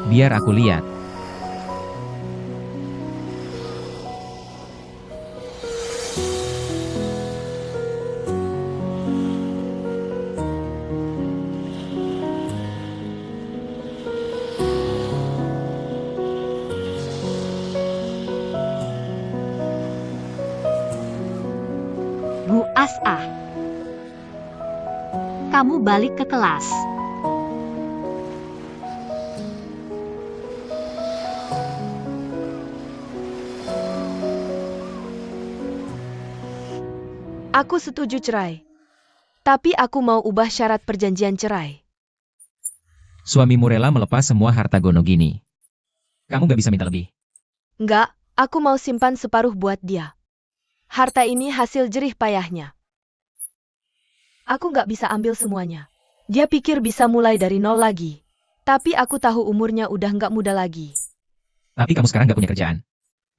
Biar aku lihat. Bu As'ah. Kamu balik ke kelas. Aku setuju cerai. Tapi aku mau ubah syarat perjanjian cerai. Suamimu rela melepas semua harta Gonogini. Kamu gak bisa minta lebih. Enggak, aku mau simpan separuh buat dia. Harta ini hasil jerih payahnya. Aku nggak bisa ambil semuanya. Dia pikir bisa mulai dari nol lagi. Tapi aku tahu umurnya udah nggak muda lagi. Tapi kamu sekarang gak punya kerjaan.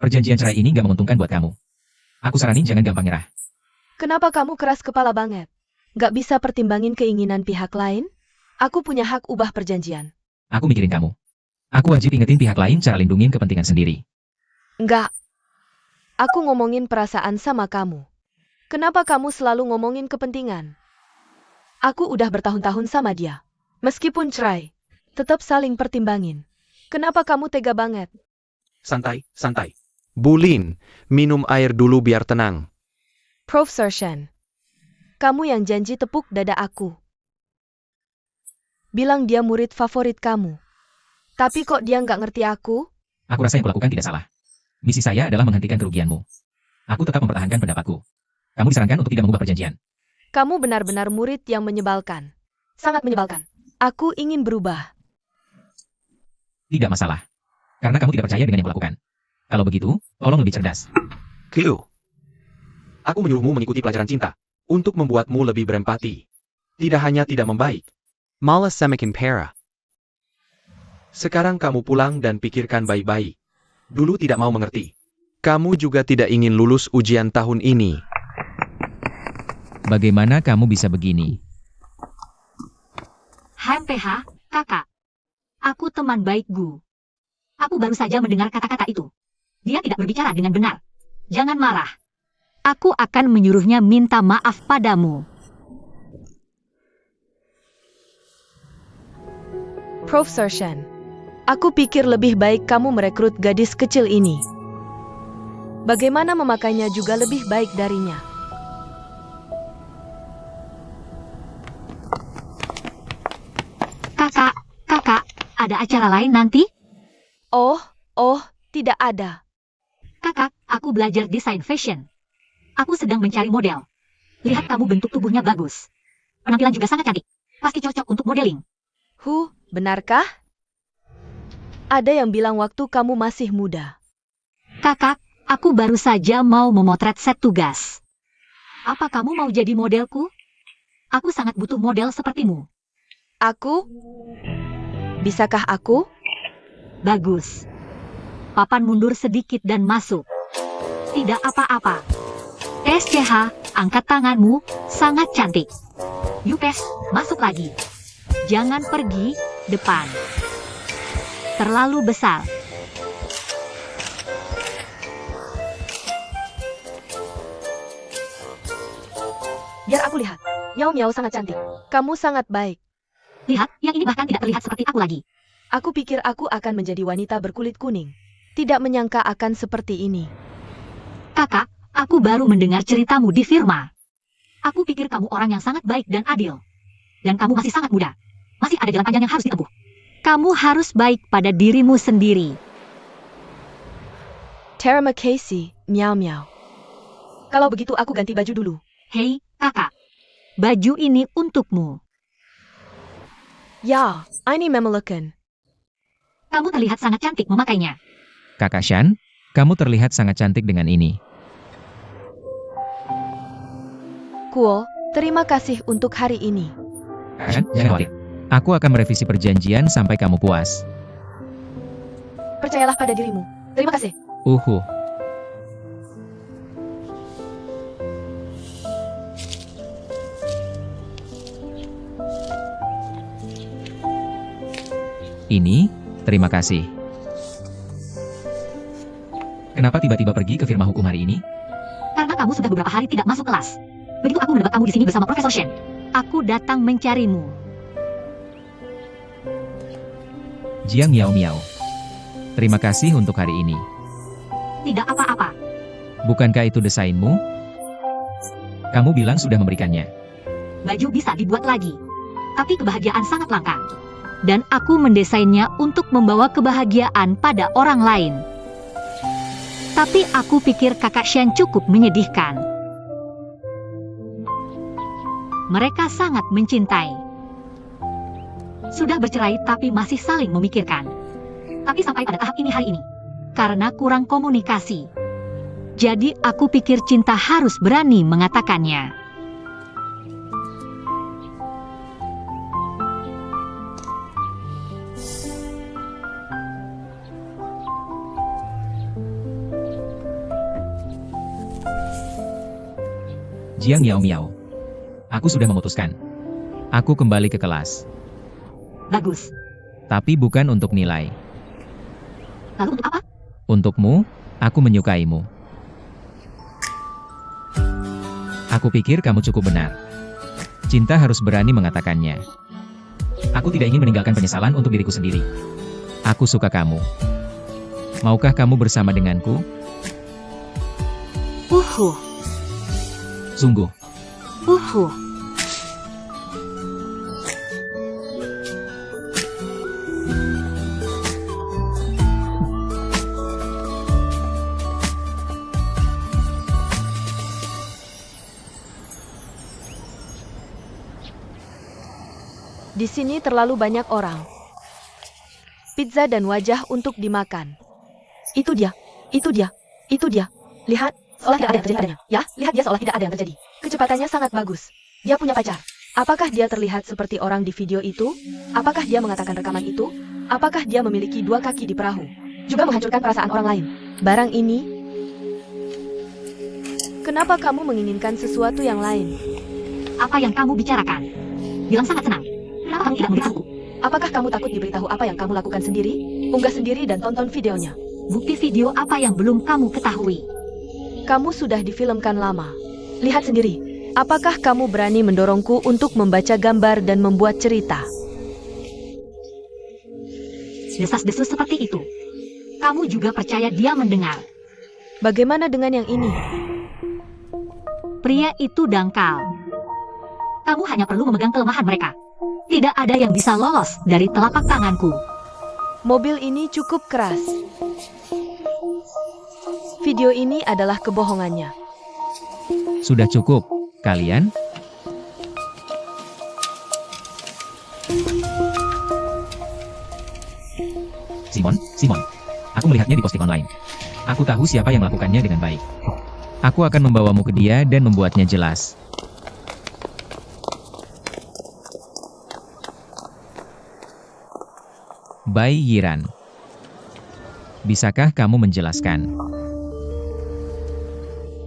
Perjanjian cerai ini gak menguntungkan buat kamu. Aku saranin jangan gampang nyerah. Kenapa kamu keras kepala banget? Gak bisa pertimbangin keinginan pihak lain? Aku punya hak ubah perjanjian. Aku mikirin kamu. Aku wajib ingetin pihak lain cara lindungin kepentingan sendiri. Enggak. Aku ngomongin perasaan sama kamu. Kenapa kamu selalu ngomongin kepentingan? Aku udah bertahun-tahun sama dia. Meskipun cerai, tetap saling pertimbangin. Kenapa kamu tega banget? Santai, santai. Bulin, minum air dulu biar tenang. Profesor Shen, kamu yang janji tepuk dada aku. Bilang dia murid favorit kamu. Tapi kok dia nggak ngerti aku? Aku rasa yang kulakukan tidak salah. Misi saya adalah menghentikan kerugianmu. Aku tetap mempertahankan pendapatku. Kamu disarankan untuk tidak mengubah perjanjian. Kamu benar-benar murid yang menyebalkan. Sangat menyebalkan. Aku ingin berubah. Tidak masalah. Karena kamu tidak percaya dengan yang kulakukan. Kalau begitu, tolong lebih cerdas. Cleo. Aku menyuruhmu mengikuti pelajaran cinta. Untuk membuatmu lebih berempati. Tidak hanya tidak membaik. Malas semakin parah. Sekarang kamu pulang dan pikirkan baik-baik. Dulu tidak mau mengerti. Kamu juga tidak ingin lulus ujian tahun ini. Bagaimana kamu bisa begini? HMPH, kakak. Aku teman baik Gu. Aku baru saja mendengar kata-kata itu. Dia tidak berbicara dengan benar. Jangan marah. Aku akan menyuruhnya minta maaf padamu. Profesor Shen, aku pikir lebih baik kamu merekrut gadis kecil ini. Bagaimana memakainya juga lebih baik darinya. Kakak, ada acara lain nanti? Oh, tidak ada. Kakak, aku belajar desain fashion. Aku sedang mencari model. Lihat kamu bentuk tubuhnya bagus. Penampilan juga sangat cantik. Pasti cocok untuk modeling. Benarkah? Ada yang bilang waktu kamu masih muda. Kakak, aku baru saja mau memotret set tugas. Apa kamu mau jadi modelku? Aku sangat butuh model sepertimu. Aku? Bisakah aku? Bagus. Papan mundur sedikit dan masuk. Tidak apa-apa. SCH, angkat tanganmu, sangat cantik. Yupes, masuk lagi. Jangan pergi, depan. Terlalu besar. Biar aku lihat. Miao sangat cantik. Kamu sangat baik. Lihat, yang ini bahkan tidak terlihat seperti aku lagi. Aku pikir aku akan menjadi wanita berkulit kuning. Tidak menyangka akan seperti ini. Kakak, aku baru mendengar ceritamu di firma. Aku pikir kamu orang yang sangat baik dan adil. Dan kamu masih sangat muda. Masih ada jalan panjang yang harus ditempuh. Kamu harus baik pada dirimu sendiri. Terima kasih, Miao. Kalau begitu aku ganti baju dulu. Hei, kakak. Baju ini untukmu. Ya, ini memelukan. Kamu terlihat sangat cantik memakainya. Kakak Shan, kamu terlihat sangat cantik dengan ini. Cool, terima kasih untuk hari ini. Kakak Shan, jangan khawatir. Aku akan merevisi perjanjian sampai kamu puas. Percayalah pada dirimu. Terima kasih. Ini, terima kasih. Kenapa tiba-tiba pergi ke firma hukum hari ini? Karena kamu sudah beberapa hari tidak masuk kelas. Begitu aku mendapat kamu di sini bersama Profesor Shen. Aku datang mencarimu. Jiang Miao. Terima kasih untuk hari ini. Tidak apa-apa. Bukankah itu desainmu? Kamu bilang sudah memberikannya. Baju bisa dibuat lagi. Tapi kebahagiaan sangat langka. Dan aku mendesainnya untuk membawa kebahagiaan pada orang lain. Tapi aku pikir kakak Shen cukup menyedihkan. Mereka sangat mencintai. Sudah bercerai tapi masih saling memikirkan. Tapi sampai pada tahap ini hari ini. Karena kurang komunikasi. Jadi aku pikir cinta harus berani mengatakannya. Jiang Miao Miao. Aku sudah memutuskan. Aku kembali ke kelas. Bagus. Tapi bukan untuk nilai. Lalu untuk apa? Untukmu, aku menyukaimu. Aku pikir kamu cukup benar. Cinta harus berani mengatakannya. Aku tidak ingin meninggalkan penyesalan untuk diriku sendiri. Aku suka kamu. Maukah kamu bersama denganku? Sungguh. Di sini terlalu banyak orang. Pizza dan wajah untuk dimakan. Itu dia. Lihat, seolah tidak ada yang terjadi padanya. Ya, lihat dia seolah tidak ada yang terjadi. Kecepatannya sangat bagus. Dia punya pacar. Apakah dia terlihat seperti orang di video itu? Apakah dia mengatakan rekaman itu? Apakah dia memiliki 2 kaki di perahu? Juga menghancurkan perasaan orang lain. Barang ini? Kenapa kamu menginginkan sesuatu yang lain? Apa yang kamu bicarakan? Bilang sangat senang. Kenapa kamu tidak memberitahuku? Apakah kamu takut diberitahu apa yang kamu lakukan sendiri? Unggah sendiri dan tonton videonya. Bukti video apa yang belum kamu ketahui? Kamu sudah difilmkan lama. Lihat sendiri. Apakah kamu berani mendorongku untuk membaca gambar dan membuat cerita? Desas-desus seperti itu. Kamu juga percaya dia mendengar. Bagaimana dengan yang ini? Pria itu dangkal. Kamu hanya perlu memegang kelemahan mereka. Tidak ada yang bisa lolos dari telapak tanganku. Mobil ini cukup keras. Video ini adalah kebohongannya. Sudah cukup, kalian? Simon. Aku melihatnya di posting online. Aku tahu siapa yang melakukannya dengan baik. Aku akan membawamu ke dia dan membuatnya jelas. Bai Yiran. Bisakah kamu menjelaskan?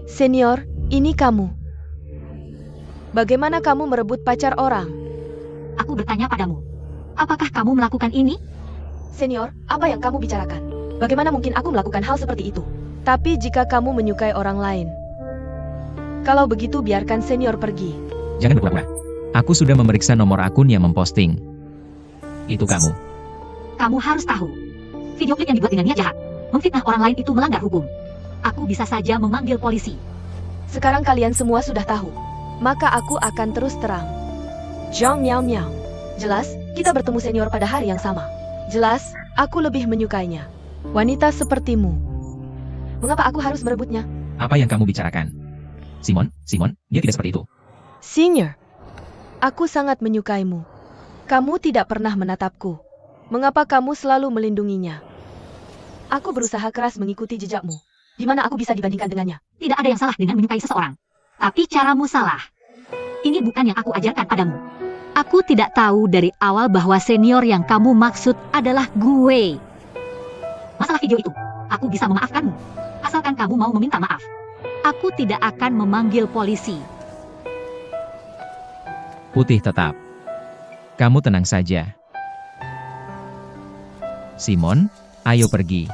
Senior, ini kamu. Bagaimana kamu merebut pacar orang? Aku bertanya padamu. Apakah kamu melakukan ini? Senior, apa yang kamu bicarakan? Bagaimana mungkin aku melakukan hal seperti itu? Tapi jika kamu menyukai orang lain. Kalau begitu biarkan senior pergi. Jangan berpura-pura. Aku sudah memeriksa nomor akun yang memposting. Itu kamu. Kamu harus tahu. Video klip yang dibuat dengan niat jahat. Memfitnah orang lain itu melanggar hukum. Aku bisa saja memanggil polisi. Sekarang kalian semua sudah tahu. Maka aku akan terus terang. Jiang Miao Miao. Jelas, kita bertemu senior pada hari yang sama. Jelas, aku lebih menyukainya. Wanita sepertimu. Mengapa aku harus merebutnya? Apa yang kamu bicarakan? Simon, dia tidak seperti itu. Senior, aku sangat menyukaimu. Kamu tidak pernah menatapku. Mengapa kamu selalu melindunginya? Aku berusaha keras mengikuti jejakmu. Di mana aku bisa dibandingkan dengannya? Tidak ada yang salah dengan menyukai seseorang. Tapi caramu salah. Ini bukan yang aku ajarkan padamu. Aku tidak tahu dari awal bahwa senior yang kamu maksud adalah gue. Masalah video itu, aku bisa memaafkanmu. Asalkan kamu mau meminta maaf. Aku tidak akan memanggil polisi. Putih tetap. Kamu tenang saja. Simon, ayo pergi.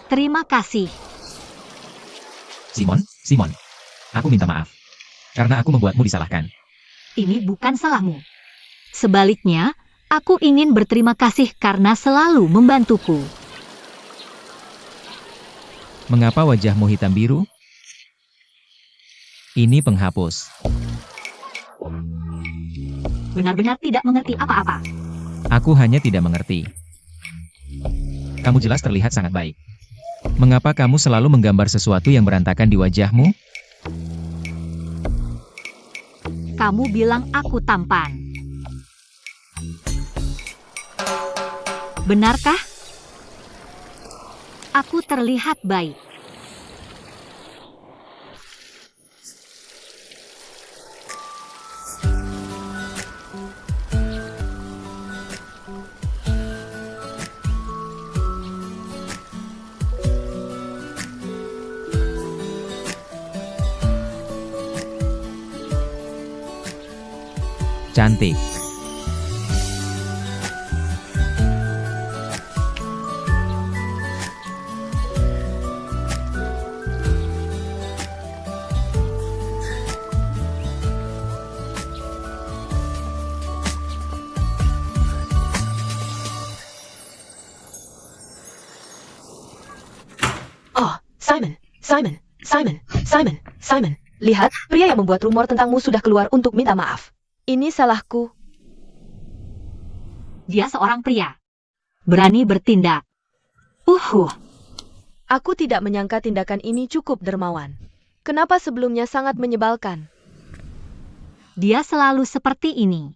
Terima kasih. Simon, aku minta maaf. Karena aku membuatmu disalahkan. Ini bukan salahmu. Sebaliknya, aku ingin berterima kasih karena selalu membantuku. Mengapa wajahmu hitam biru? Ini penghapus. Benar-benar tidak mengerti apa-apa. Aku hanya tidak mengerti. Kamu jelas terlihat sangat baik. Mengapa kamu selalu menggambar sesuatu yang berantakan di wajahmu? Kamu bilang aku tampan. Benarkah? Aku terlihat baik. Cantik. Oh, Simon, Simon, Simon, Simon, Simon. Lihat, pria yang membuat rumor tentangmu sudah keluar untuk minta maaf. Ini salahku. Dia seorang pria. Berani bertindak. Aku tidak menyangka tindakan ini cukup dermawan. Kenapa sebelumnya sangat menyebalkan? Dia selalu seperti ini.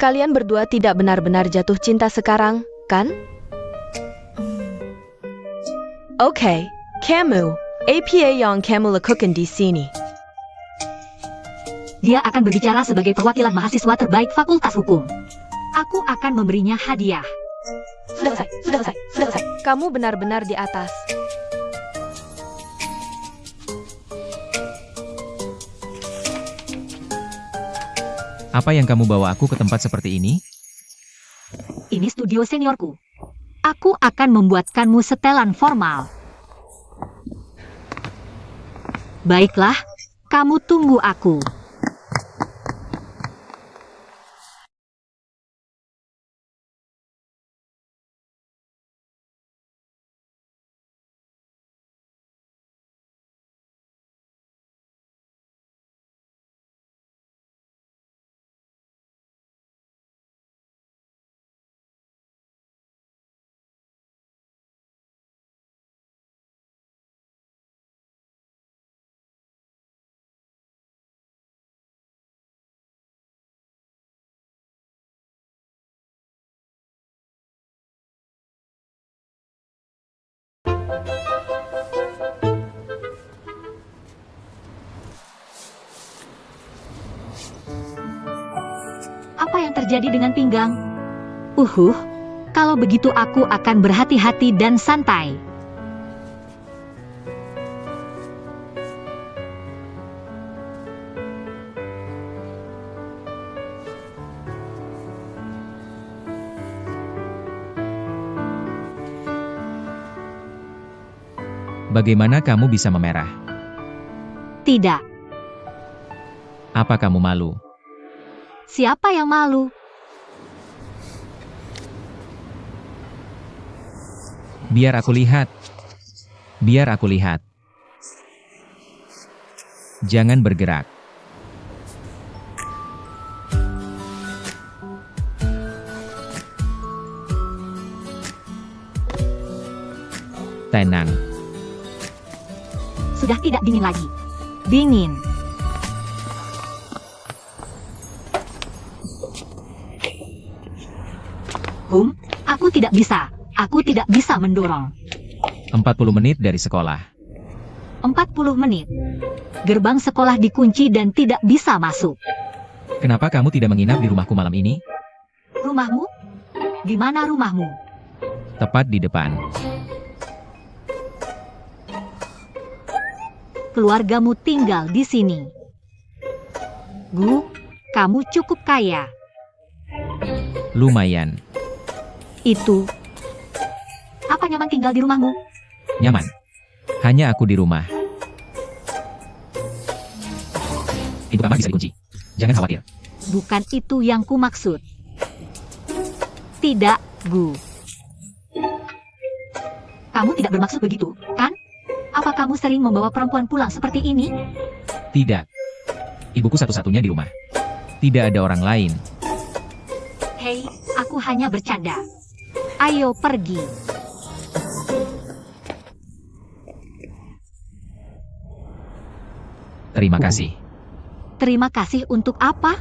Kalian berdua tidak benar-benar jatuh cinta sekarang, kan? Oke, kamu. APA yang kamu lakukan di sini. Dia akan berbicara sebagai perwakilan mahasiswa terbaik Fakultas Hukum. Aku akan memberinya hadiah. Sudah selesai, sudah selesai, sudah selesai. Kamu benar-benar di atas. Apa yang kamu bawa aku ke tempat seperti ini? Ini studio seniorku. Aku akan membuatkanmu setelan formal. Baiklah, kamu tunggu aku. Apa yang terjadi dengan pinggang? Kalau begitu aku akan berhati-hati dan santai. Bagaimana kamu bisa memerah? Tidak. Apa kamu malu? Siapa yang malu? Biar aku lihat. Biar aku lihat. Jangan bergerak. Tenang. Sudah tidak dingin lagi. Dingin. Aku tidak bisa. Aku tidak bisa mendorong. 40 menit dari sekolah. 40 menit. Gerbang sekolah dikunci dan tidak bisa masuk. Kenapa kamu tidak menginap di rumahku malam ini? Rumahmu? Di mana rumahmu? Tepat di depan. Keluargamu tinggal di sini. Kamu cukup kaya. Lumayan. Itu. Apa nyaman tinggal di rumahmu? Nyaman. Hanya aku di rumah. Pintu kamar bisa dikunci. Jangan khawatir. Bukan itu yang kumaksud. Tidak, Kamu tidak bermaksud begitu, kan? Apa kamu sering membawa perempuan pulang seperti ini? Tidak. Ibuku satu-satunya di rumah. Tidak ada orang lain. Hei, aku hanya bercanda. Ayo pergi. Terima kasih. Terima kasih untuk apa?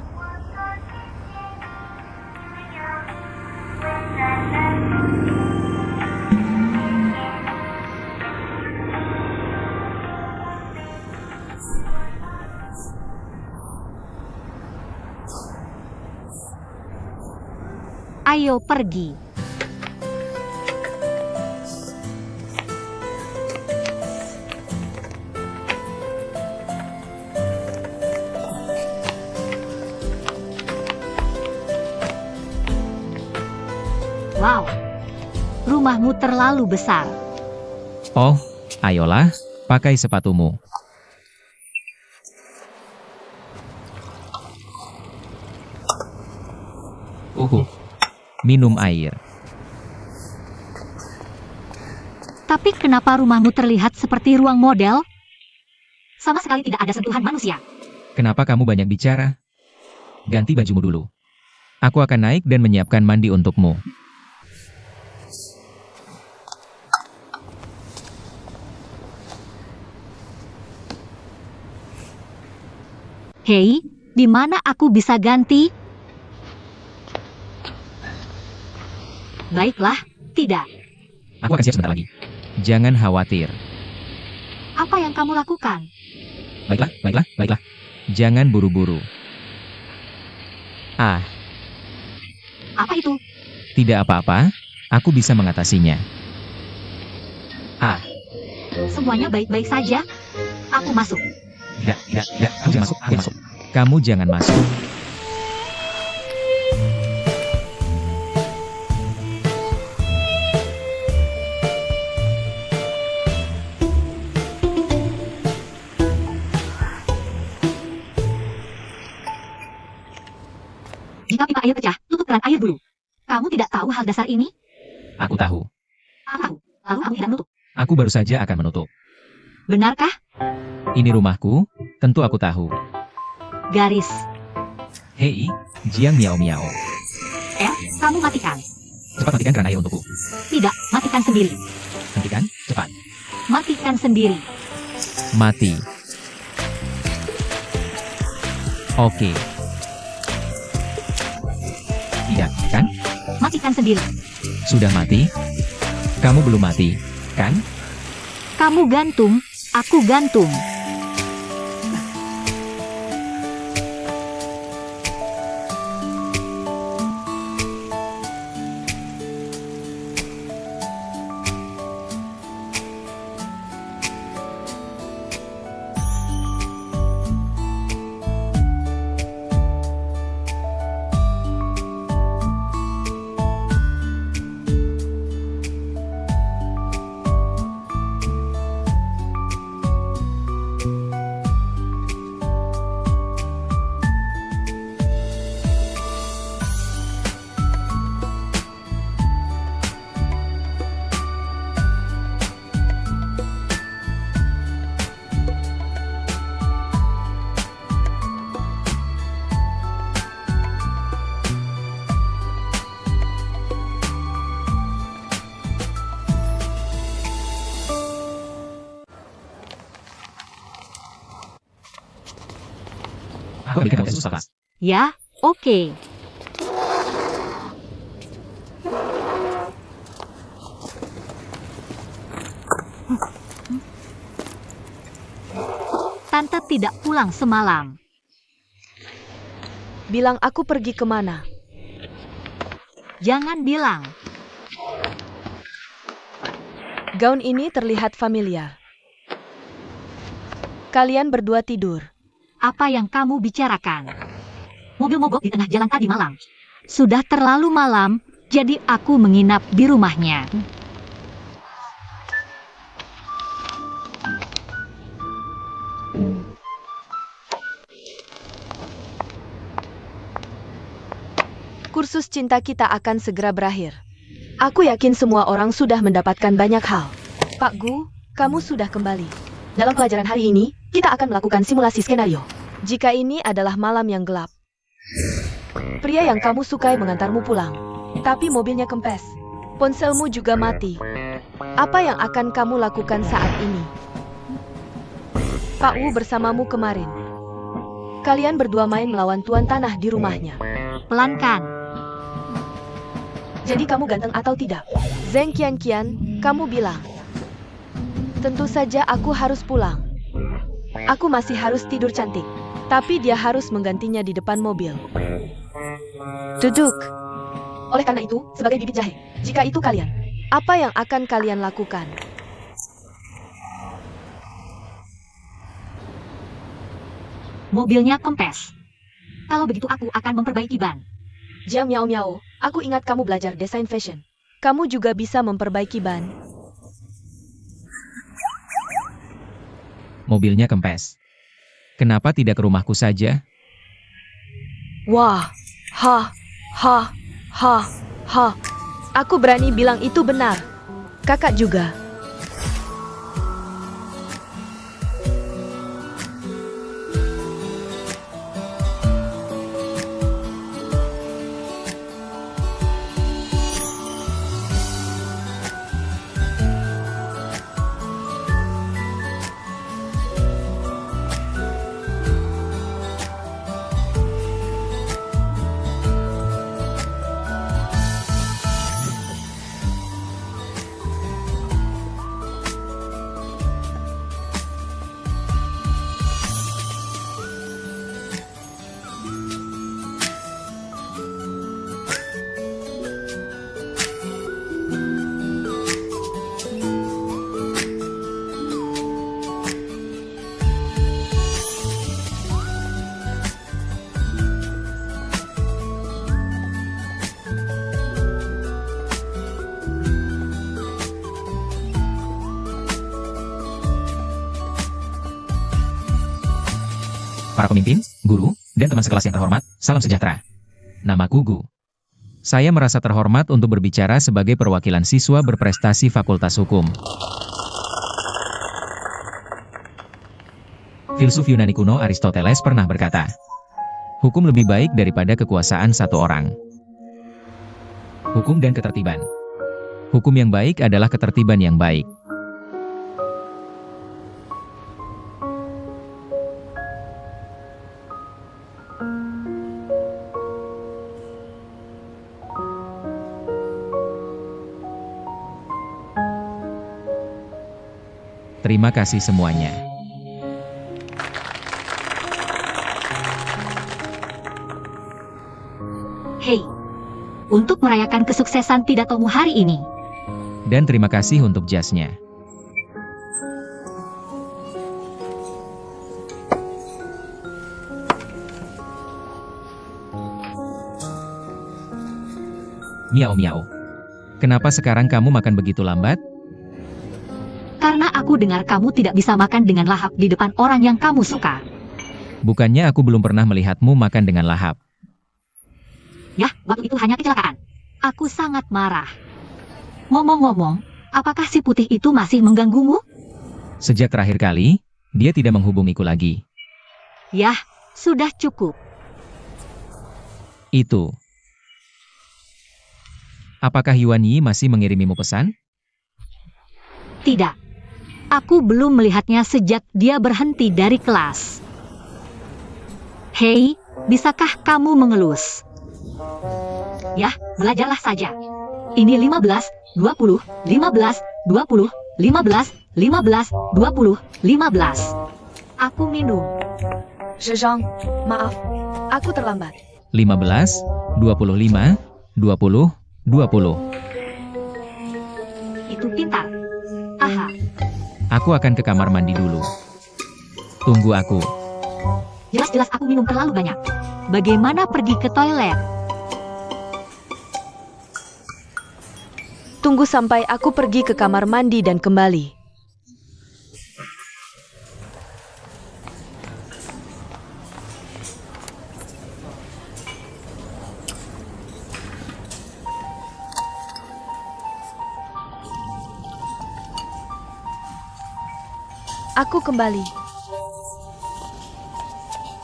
Ayo pergi. Wow, rumahmu terlalu besar. Oh, ayolah, pakai sepatumu. Minum air. Tapi kenapa rumahmu terlihat seperti ruang model? Sama sekali tidak ada sentuhan manusia. Kenapa kamu banyak bicara? Ganti bajumu dulu. Aku akan naik dan menyiapkan mandi untukmu. Hei, di mana aku bisa ganti? Baiklah, tidak. Aku akan siap sebentar lagi. Jangan khawatir. Apa yang kamu lakukan? Baiklah. Jangan buru-buru. Ah, Apa itu? tidak apa-apa. Aku bisa mengatasinya. Semuanya baik-baik saja. Aku masuk. Tidak. Kamu jangan masuk. Kamu jangan masuk. Jika pipa air pecah, tutup keran air dulu. Kamu tidak tahu hal dasar ini? Aku tahu. Aku tahu. Lalu kamu tidak menutup. Aku baru saja akan menutup. Benarkah? Ini rumahku, tentu aku tahu. Garis. Hei, Jiang Miao. Kamu matikan. Cepat matikan keran air untukku. Tidak, matikan sendiri. Hentikan, cepat. Matikan sendiri. Mati. Oke. Tidak, kan? Matikan sendiri. Sudah mati? Kamu belum mati, kan? Kamu gantung, aku gantung. Aku berikan kamu susah, Pak. Ya, oke. Tante tidak pulang semalam. Bilang aku pergi kemana? Jangan bilang. Gaun ini terlihat familiar. Kalian berdua tidur. Apa yang kamu bicarakan? Mobil mogok di tengah jalan tadi malam. Sudah terlalu malam, jadi aku menginap di rumahnya. Kursus cinta kita akan segera berakhir. Aku yakin semua orang sudah mendapatkan banyak hal. Pak Gu, kamu sudah kembali. Dalam pelajaran hari ini, kita akan melakukan simulasi skenario. Jika ini adalah malam yang gelap, pria yang kamu sukai mengantarmu pulang, tapi mobilnya kempes. Ponselmu juga mati. Apa yang akan kamu lakukan saat ini? Pak Wu bersamamu kemarin. Kalian berdua main melawan tuan tanah di rumahnya. Pelankan. Jadi kamu ganteng atau tidak? Zheng Qianqian, kamu bilang. Tentu saja aku harus pulang. Aku masih harus tidur cantik. Tapi dia harus menggantinya di depan mobil. Duduk. Oleh karena itu, sebagai bibit jahe, jika itu kalian, Apa yang akan kalian lakukan? Mobilnya kempes. Kalau begitu aku akan memperbaiki ban. Jiang Miao Miao, aku ingat kamu belajar desain fashion. Kamu juga bisa memperbaiki ban. Mobilnya kempes. Kenapa tidak ke rumahku saja? Wah, ha, ha, ha, ha. Aku berani bilang itu benar. Kakak juga. Para pemimpin, guru, dan teman sekelas yang terhormat, salam sejahtera. Namaku Gu. Saya merasa terhormat untuk berbicara sebagai perwakilan siswa berprestasi Fakultas Hukum. Filsuf Yunani kuno Aristoteles pernah berkata, hukum lebih baik daripada kekuasaan satu orang. Hukum dan ketertiban. Hukum yang baik adalah ketertiban yang baik. Terima kasih semuanya. Hei, untuk merayakan kesuksesan pidatomu hari ini. Dan terima kasih untuk jasnya. Miao miao. Kenapa sekarang kamu makan begitu lambat? Karena aku dengar kamu tidak bisa makan dengan lahap di depan orang yang kamu suka. Bukannya aku belum pernah melihatmu makan dengan lahap. Yah, waktu itu hanya kecelakaan. Aku sangat marah. Ngomong-ngomong, apakah si putih itu masih mengganggumu? Sejak terakhir kali, dia tidak menghubungiku lagi. Yah, sudah cukup. Itu. Apakah Yuan Yi masih mengirimimu pesan? Tidak. Aku belum melihatnya sejak dia berhenti dari kelas. Hei, bisakah kamu mengelus? Yah, belajarlah saja. Ini 15, 20, 15, 20, 15, 15, 20, 15. Aku minum. Zhezhang, maaf, aku terlambat. 15, 25, 20, 20. Itu pintar. Aha, Aku akan ke kamar mandi dulu. Tunggu aku. jelas-jelas aku minum terlalu banyak. Bagaimana pergi ke toilet? Tunggu sampai aku pergi ke kamar mandi dan kembali. Aku kembali.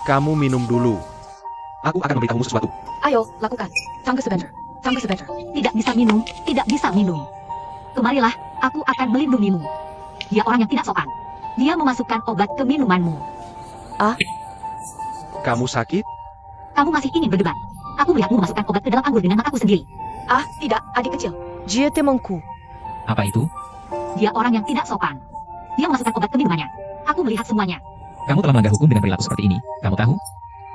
Kamu minum dulu. Aku akan memberitahumu sesuatu. Ayo, lakukan. Tangga sebentar. Tangga sebentar. Tidak bisa minum, tidak bisa minum. Kemarilah, aku akan melindungimu. Dia orang yang tidak sopan. Dia memasukkan obat ke minumanmu. Kamu sakit? Kamu masih ingin berdebat? Aku melihatmu memasukkan obat ke dalam anggur dengan mataku sendiri. Ah, tidak, adik kecil. Jie temanku. Apa itu? Dia orang yang tidak sopan. Dia memasukkan obat ke minumannya. Aku melihat semuanya. Kamu telah melanggar hukum dengan perilaku seperti ini. Kamu tahu?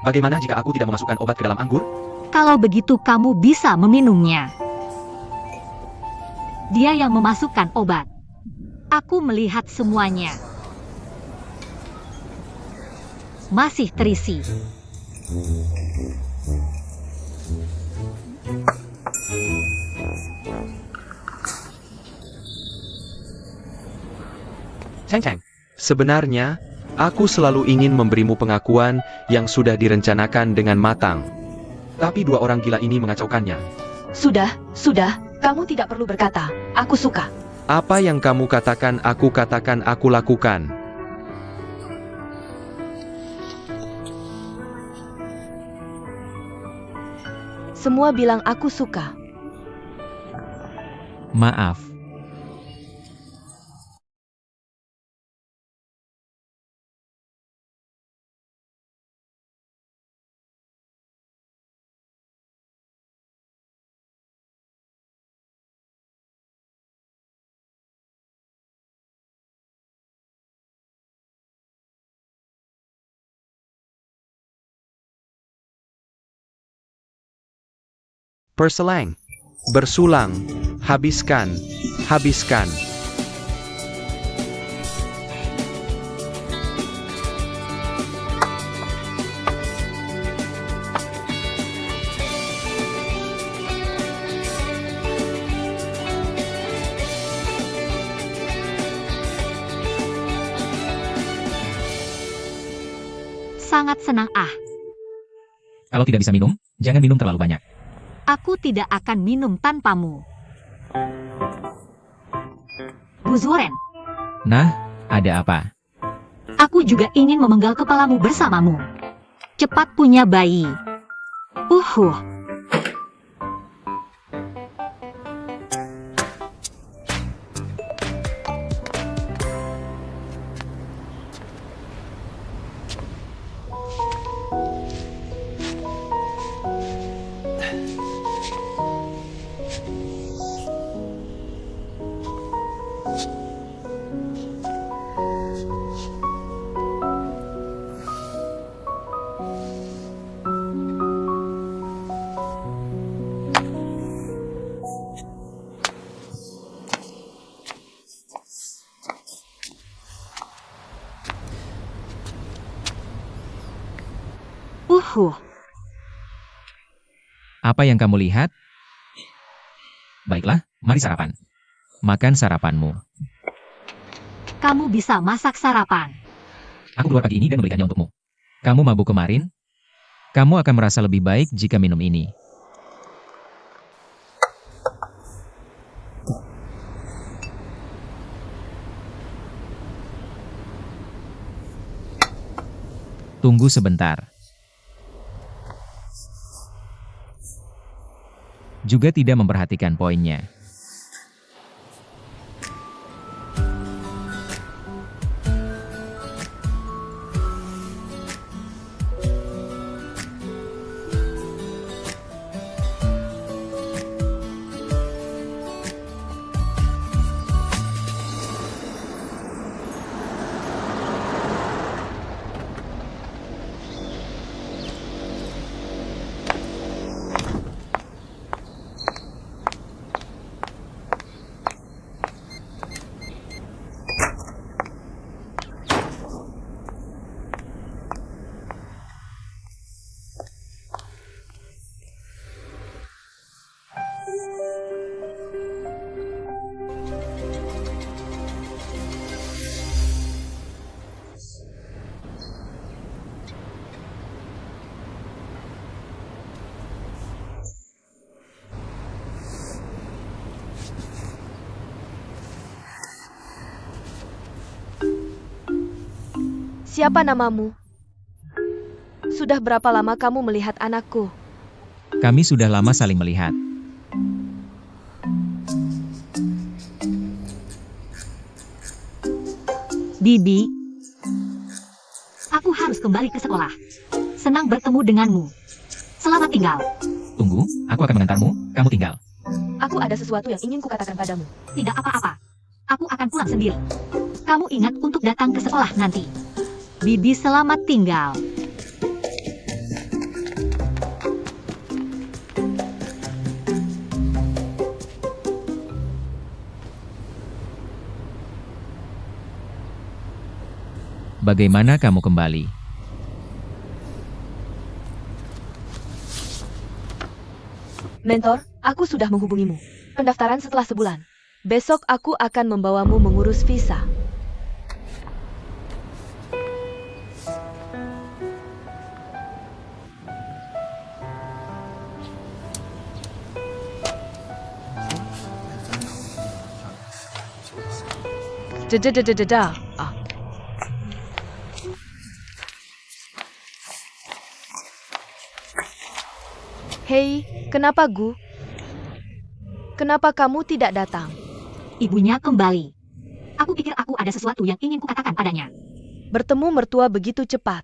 Bagaimana jika aku tidak memasukkan obat ke dalam anggur? Kalau begitu kamu bisa meminumnya. Dia yang memasukkan obat. Aku melihat semuanya. Masih terisi. Cheng Cheng, Sebenarnya, aku selalu ingin memberimu pengakuan yang sudah direncanakan dengan matang. tapi dua orang gila ini mengacaukannya. Sudah, kamu tidak perlu berkata. Aku suka. Apa yang kamu katakan, aku lakukan. Semua bilang aku suka. Maaf. Perselang. Bersulang. Habiskan. Habiskan. Sangat senang Kalau tidak bisa minum, jangan minum terlalu banyak. Aku tidak akan minum tanpamu. Bu Zuren, Nah, ada apa? aku juga ingin memenggal kepalamu bersamamu. Cepat punya bayi. Apa yang kamu lihat? Baiklah, mari sarapan. Makan sarapanmu. Kamu bisa masak sarapan. Aku keluar pagi ini dan membelikannya untukmu. Kamu mabuk kemarin? Kamu akan merasa lebih baik jika minum ini. Tunggu sebentar. Juga tidak memperhatikan poinnya. Siapa namamu? Sudah berapa lama kamu melihat anakku? Kami sudah lama saling melihat. Bibi, aku harus kembali ke sekolah. Senang bertemu denganmu. Selamat tinggal. Tunggu, aku akan mengantarmu, kamu tinggal. Aku ada sesuatu yang ingin kukatakan padamu. Tidak apa-apa. Aku akan pulang sendiri. Kamu ingat untuk datang ke sekolah nanti. Bibi selamat tinggal. Bagaimana kamu kembali? Mentor, aku sudah menghubungimu. Pendaftaran setelah sebulan. Besok aku akan membawamu mengurus visa. Dadadadadada. Hei, kenapa Gu? Kenapa kamu tidak datang? Ibunya kembali. Aku pikir aku ada sesuatu yang ingin kukatakan padanya. Bertemu mertua begitu cepat.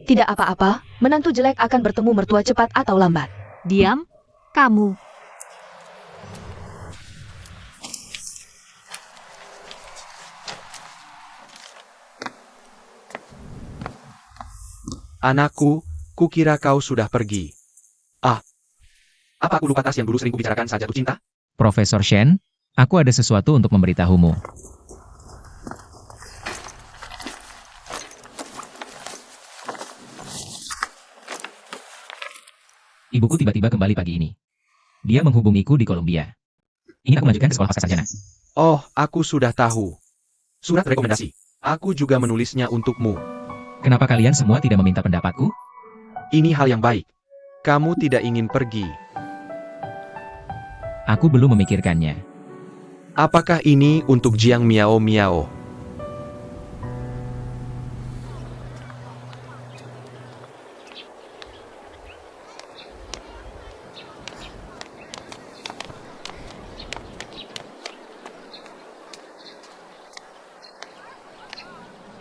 Tidak apa-apa, menantu jelek akan bertemu mertua cepat atau lambat. Diam, kamu. Anakku, kukira kau sudah pergi. Apa aku lupa tas yang dulu sering kubicarakan saat jatuh cinta? Profesor Shen, aku ada sesuatu untuk memberitahumu. Ibuku tiba-tiba kembali pagi ini. Dia menghubungiku di Kolombia. Ingin aku melanjutkan ke sekolah pascasarjana. Oh, aku sudah tahu. Surat rekomendasi. Aku juga menulisnya untukmu. Kenapa kalian semua tidak meminta pendapatku? Ini hal yang baik. Kamu tidak ingin pergi. Aku belum memikirkannya. Apakah ini untuk Jiang Miao Miao?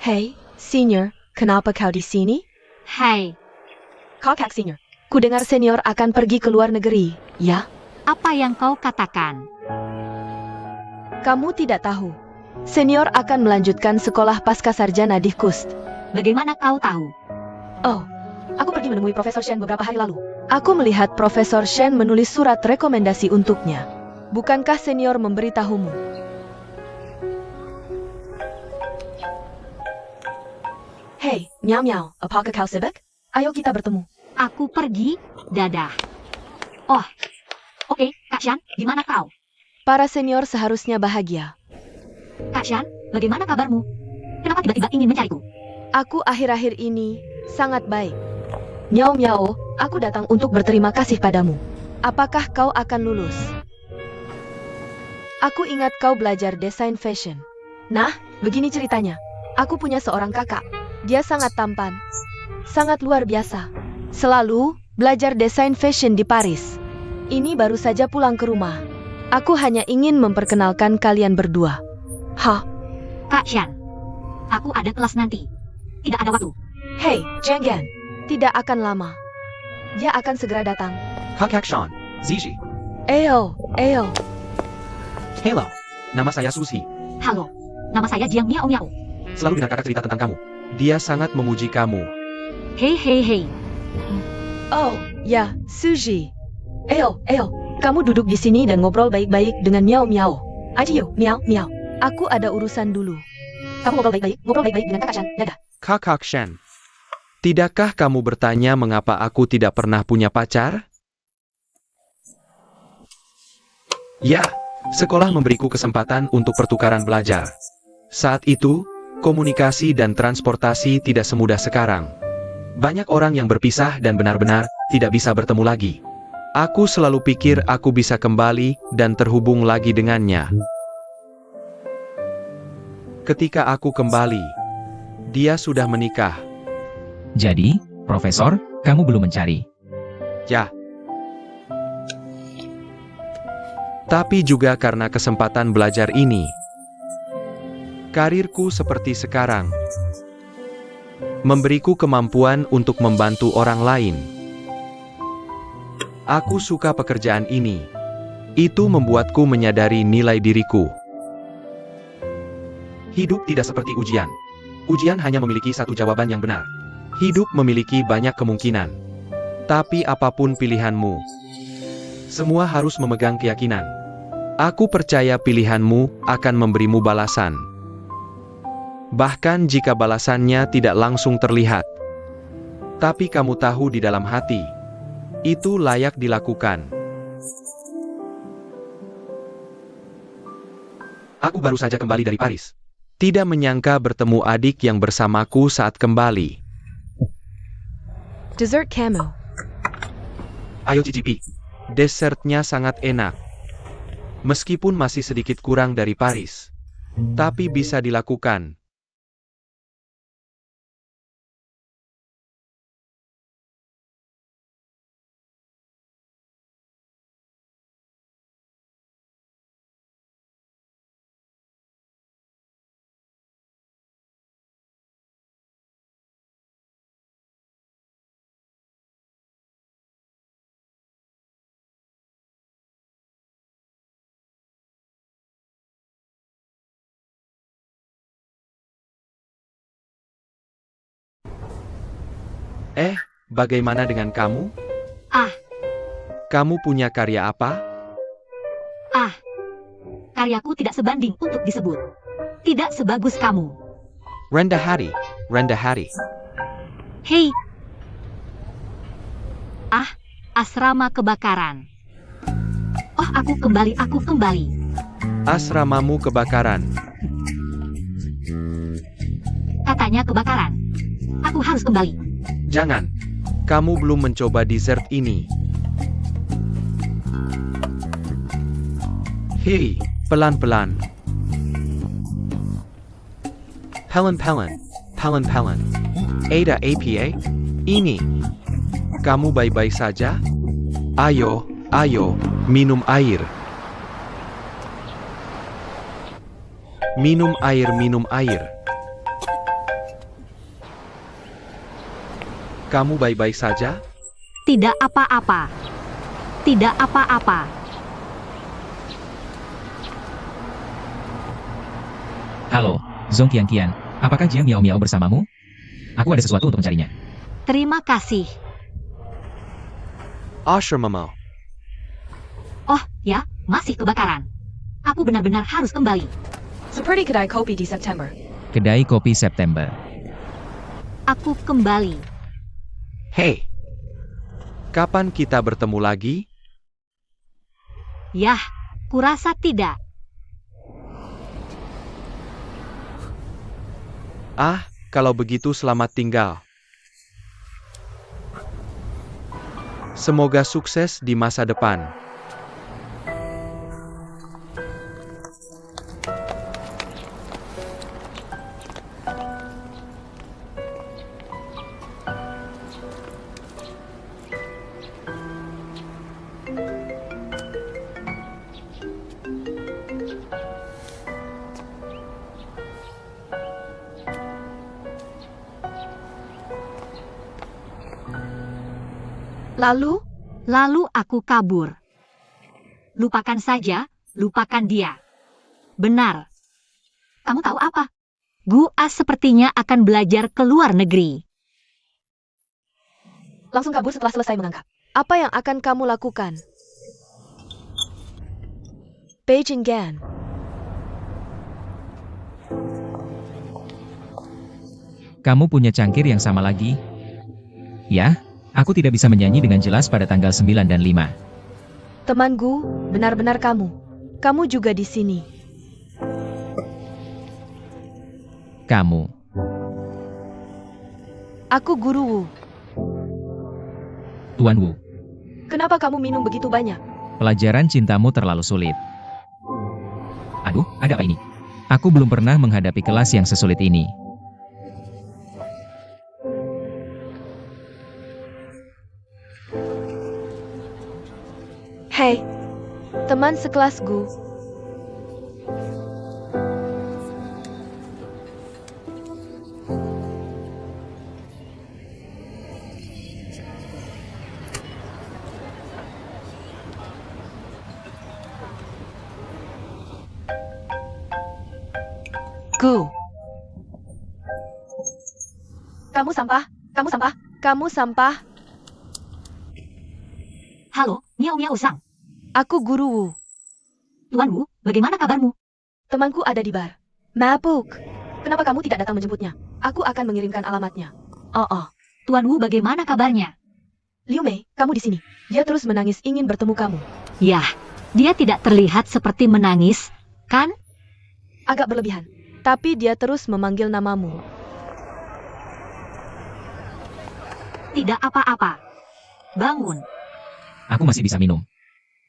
Hei, Senior, kenapa kau di sini? Hai, Kakak Senior, Ku dengar Senior akan pergi ke luar negeri, ya? apa yang kau katakan? Kamu tidak tahu. Senior akan melanjutkan sekolah pascasarjana di KUST. Bagaimana kau tahu? oh, aku pergi menemui Profesor Shen beberapa hari lalu. Aku melihat Profesor Shen menulis surat rekomendasi untuknya. Bukankah Senior memberitahumu? Hei, Miao Miao, apakah kau sibuk? Ayo kita bertemu. Aku pergi, dadah. Oh, oke, Kak Shan, gimana kau? Para senior seharusnya bahagia. Kak Shan, bagaimana kabarmu? Kenapa tiba-tiba ingin mencariku? Aku akhir-akhir ini sangat baik. Miao Miao, aku datang untuk berterima kasih padamu. Apakah kau akan lulus? Aku ingat kau belajar desain fashion. Nah, begini ceritanya. Aku punya seorang kakak. Dia sangat tampan. Sangat luar biasa. Selalu belajar desain fashion di Paris. Ini baru saja pulang ke rumah. Aku hanya ingin memperkenalkan kalian berdua. Hah? Kak Shan, aku ada kelas nanti. Tidak ada waktu. Hei, Zhenggan. Tidak akan lama. Dia akan segera datang. Kakak Sean, Zizi. Eyo. Hello, nama saya Susi. Halo, nama saya Jiang Miao Miao. Selalu dengar kakak cerita tentang kamu. Dia sangat memuji kamu. Hei. Oh, Ya, Suji. Eyo, kamu duduk di sini dan ngobrol baik-baik dengan Miao Miao. Ayo, Miao Miao. Aku ada urusan dulu. Kamu ngobrol baik-baik dengan kakak Shan. Dadah. Kakak Shen. Tidakkah kamu bertanya mengapa aku tidak pernah punya pacar? Ya, sekolah memberiku kesempatan untuk pertukaran belajar. Saat itu, komunikasi dan transportasi tidak semudah sekarang. Banyak orang yang berpisah dan benar-benar tidak bisa bertemu lagi. Aku selalu pikir aku bisa kembali dan terhubung lagi dengannya. Ketika aku kembali, dia sudah menikah. Jadi, Profesor, kamu belum mencari. Ya. Tapi juga karena kesempatan belajar ini. Karirku seperti sekarang. Memberiku kemampuan untuk membantu orang lain. Aku suka pekerjaan ini. Itu membuatku menyadari nilai diriku. Hidup tidak seperti ujian. Ujian hanya memiliki satu jawaban yang benar. Hidup memiliki banyak kemungkinan. Tapi apapun pilihanmu, semua harus memegang keyakinan. Aku percaya pilihanmu akan memberimu balasan. Bahkan jika balasannya tidak langsung terlihat. Tapi kamu tahu di dalam hati, itu layak dilakukan. Aku baru saja kembali dari Paris. Tidak menyangka bertemu adik yang bersamaku saat kembali. Dessert Camu. Ayo cicipi. Desertnya sangat enak. Meskipun masih sedikit kurang dari Paris. Tapi bisa dilakukan. Bagaimana dengan kamu? Ah. Kamu punya karya apa? Karyaku tidak sebanding untuk disebut. Tidak sebagus kamu. Rendah hati. Hei. Asrama kebakaran. Oh, aku kembali. Asramamu kebakaran. Katanya kebakaran. Aku harus kembali. Jangan. Kamu belum mencoba dessert ini. Hei, pelan-pelan. Pelan-pelan. Ada apa? Ini. Kamu baik-baik saja? Ayo, minum air. Minum air. Kamu baik-baik saja? Tidak apa-apa. Halo, Zong Qianqian. Apakah Jiang Miao Miao bersamamu? Aku ada sesuatu untuk mencarinya. Terima kasih. Ashramamu. Oh, ya, masih kebakaran. Aku benar-benar harus kembali. Seperti kedai kopi di September. Kedai kopi September. Aku kembali. Hei. Kapan kita bertemu lagi? Yah, kurasa tidak. Kalau begitu selamat tinggal. Semoga sukses di masa depan. Lalu aku kabur. Lupakan saja, lupakan dia. Benar. Kamu tahu apa? Gua sepertinya akan belajar ke luar negeri. Langsung kabur setelah selesai mengangkat. Apa yang akan kamu lakukan? Beijing Gan. Kamu punya cangkir yang sama lagi? Ya, aku tidak bisa menyanyi dengan jelas pada tanggal 9 dan 5. Temanku, benar-benar kamu. Kamu juga di sini. Kamu. Aku Guru Wu. Tuan Wu, Kenapa kamu minum begitu banyak? pelajaran cintamu terlalu sulit. Aduh, ada apa ini? Aku belum pernah menghadapi kelas yang sesulit ini. Hei, teman sekelas Gu. Go. Kamu sampah, kamu sampah. Kamu sampah. Halo, Miao Miao Sang. Aku Guru Wu. Tuan Wu, bagaimana kabarmu? Temanku ada di bar. Mabuk. Kenapa kamu tidak datang menjemputnya? Aku akan mengirimkan alamatnya. Oh. Tuan Wu, bagaimana kabarnya? Liu Mei, kamu di sini. Dia terus menangis ingin bertemu kamu. Yah, dia tidak terlihat seperti menangis, kan? Agak berlebihan. Tapi dia terus memanggil namamu. Tidak apa-apa. Bangun. Aku masih bisa minum.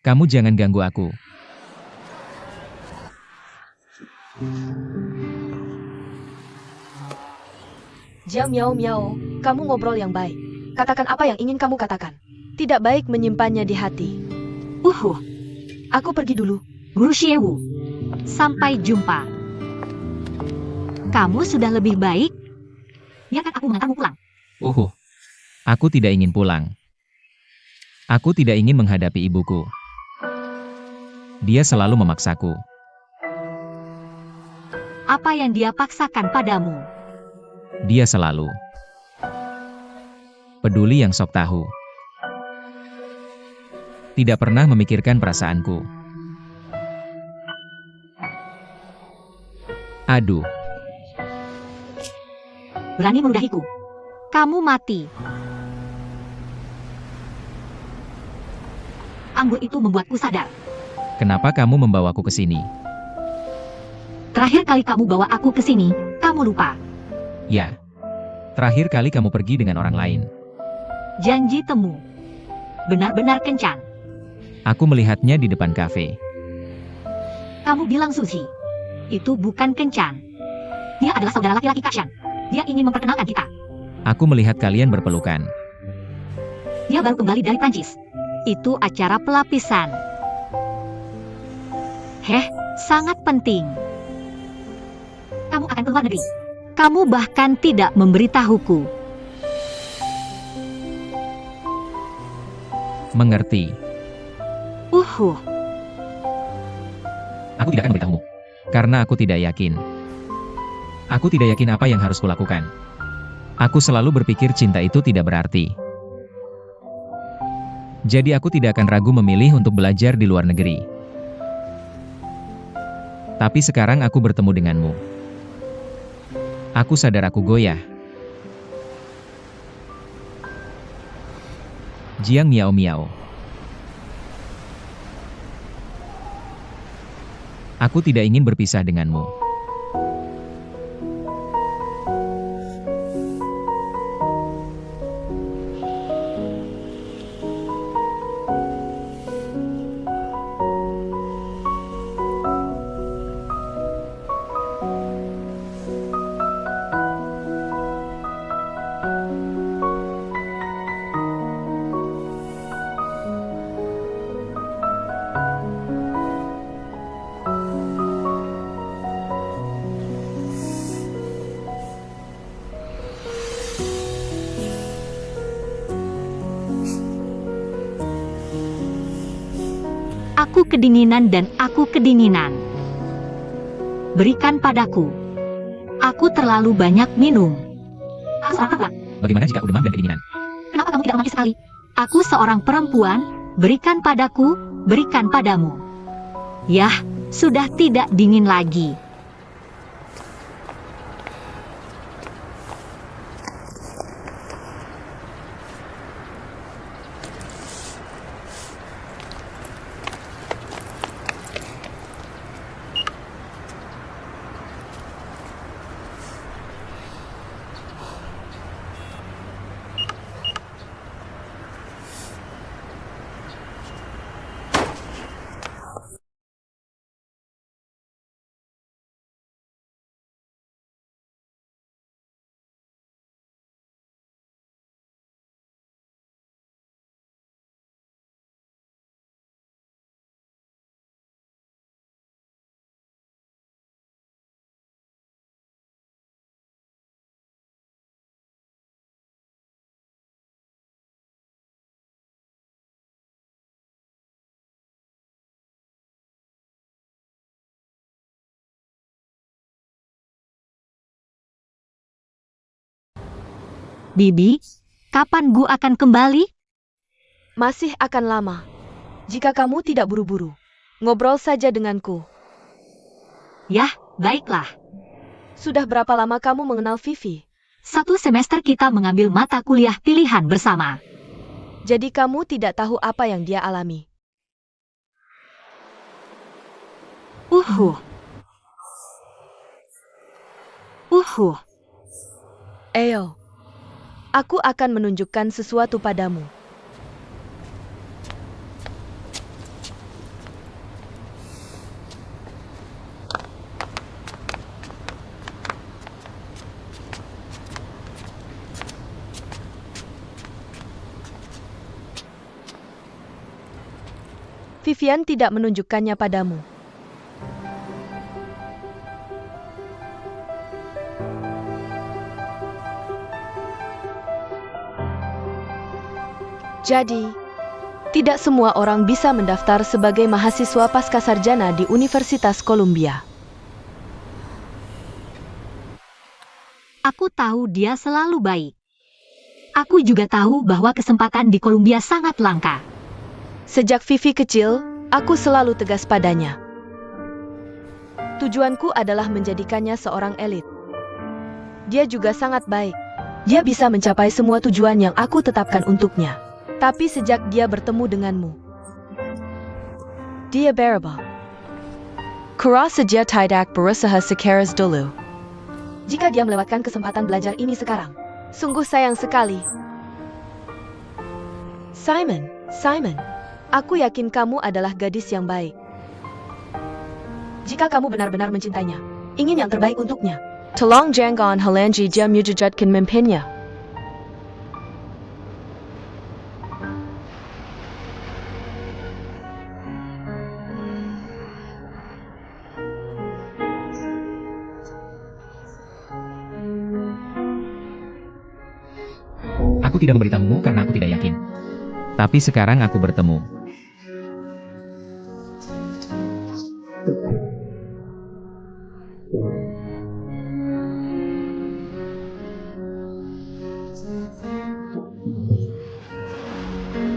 Kamu jangan ganggu aku. Jia Miao Miao, kamu ngobrol yang baik. Katakan apa yang ingin kamu katakan. Tidak baik menyimpannya di hati. Aku pergi dulu. Guru Xiewu. Sampai jumpa. Kamu sudah lebih baik? Biarkan aku mengantarmu pulang. Aku tidak ingin pulang. Aku tidak ingin menghadapi ibuku. Dia selalu memaksaku. Apa yang dia paksakan padamu? Dia selalu peduli yang sok tahu. Tidak pernah memikirkan perasaanku. Aduh, Berani meludahiku. Kamu mati. Anggur itu membuatku sadar. kenapa kamu membawaku ke sini? Terakhir kali kamu bawa aku ke sini, kamu lupa. Ya, terakhir kali kamu pergi dengan orang lain. Janji temu. Benar-benar kencan. Aku melihatnya di depan kafe. Kamu bilang Sushi. Itu bukan kencan. Dia adalah saudara laki-laki Kashan. Dia ingin memperkenalkan kita. Aku melihat kalian berpelukan. Dia baru kembali dari Prancis. Itu acara pelapisan. Sangat penting. Kamu akan keluar negeri. Kamu bahkan tidak memberitahuku. Mengerti. Aku tidak akan memberitahumu. Karena aku tidak yakin. Aku tidak yakin apa yang harus kulakukan. Aku selalu berpikir cinta itu tidak berarti. Jadi aku tidak akan ragu memilih untuk belajar di luar negeri. Tapi sekarang aku bertemu denganmu. Aku sadar aku goyah. Jiang Miao Miao. Aku tidak ingin berpisah denganmu. Aku kedinginan dan aku kedinginan. Berikan padaku. Aku terlalu banyak minum. Bagaimana jika aku demam dan kedinginan? Kenapa kamu tidak memakai sekali? Aku seorang perempuan. Berikan padaku, berikan padamu. Yah, sudah tidak dingin lagi. Bibi, kapan Gu akan kembali? Masih akan lama. Jika kamu tidak buru-buru, ngobrol saja denganku. Yah, baiklah. Sudah berapa lama kamu mengenal Vivi? 1 semester kita mengambil mata kuliah pilihan bersama. Jadi kamu tidak tahu apa yang dia alami. Uhuh. Ayo. Aku akan menunjukkan sesuatu padamu. Vivian tidak menunjukkannya padamu. Jadi, tidak semua orang bisa mendaftar sebagai mahasiswa pascasarjana di Universitas Columbia. Aku tahu dia selalu baik. Aku juga tahu bahwa kesempatan di Columbia sangat langka. Sejak Vivi kecil, aku selalu tegas padanya. Tujuanku adalah menjadikannya seorang elit. Dia juga sangat baik. Dia bisa mencapai semua tujuan yang aku tetapkan untuknya. Tapi sejak dia bertemu denganmu, dia berubah. Kurasa dia tidak berusaha sekeras dulu. Jika dia melewatkan kesempatan belajar ini sekarang, Sungguh sayang sekali. Simon, aku yakin kamu adalah gadis yang baik. jika kamu benar-benar mencintainya, ingin yang terbaik untuknya, Tolong jangan halangi dia mewujudkan mimpinya. Aku tidak memberitahumu karena aku tidak yakin. Tapi sekarang aku bertemu.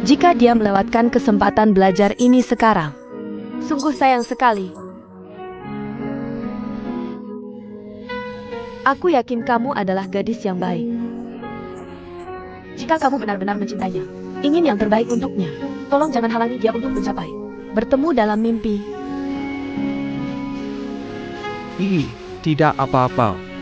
Jika dia melewatkan kesempatan belajar ini sekarang, sungguh sayang sekali. Aku yakin kamu adalah gadis yang baik. jika kamu benar-benar mencintainya, ingin yang terbaik untuknya, tolong jangan halangi dia untuk mencapai. Bertemu dalam mimpi. Ih, tidak apa-apa.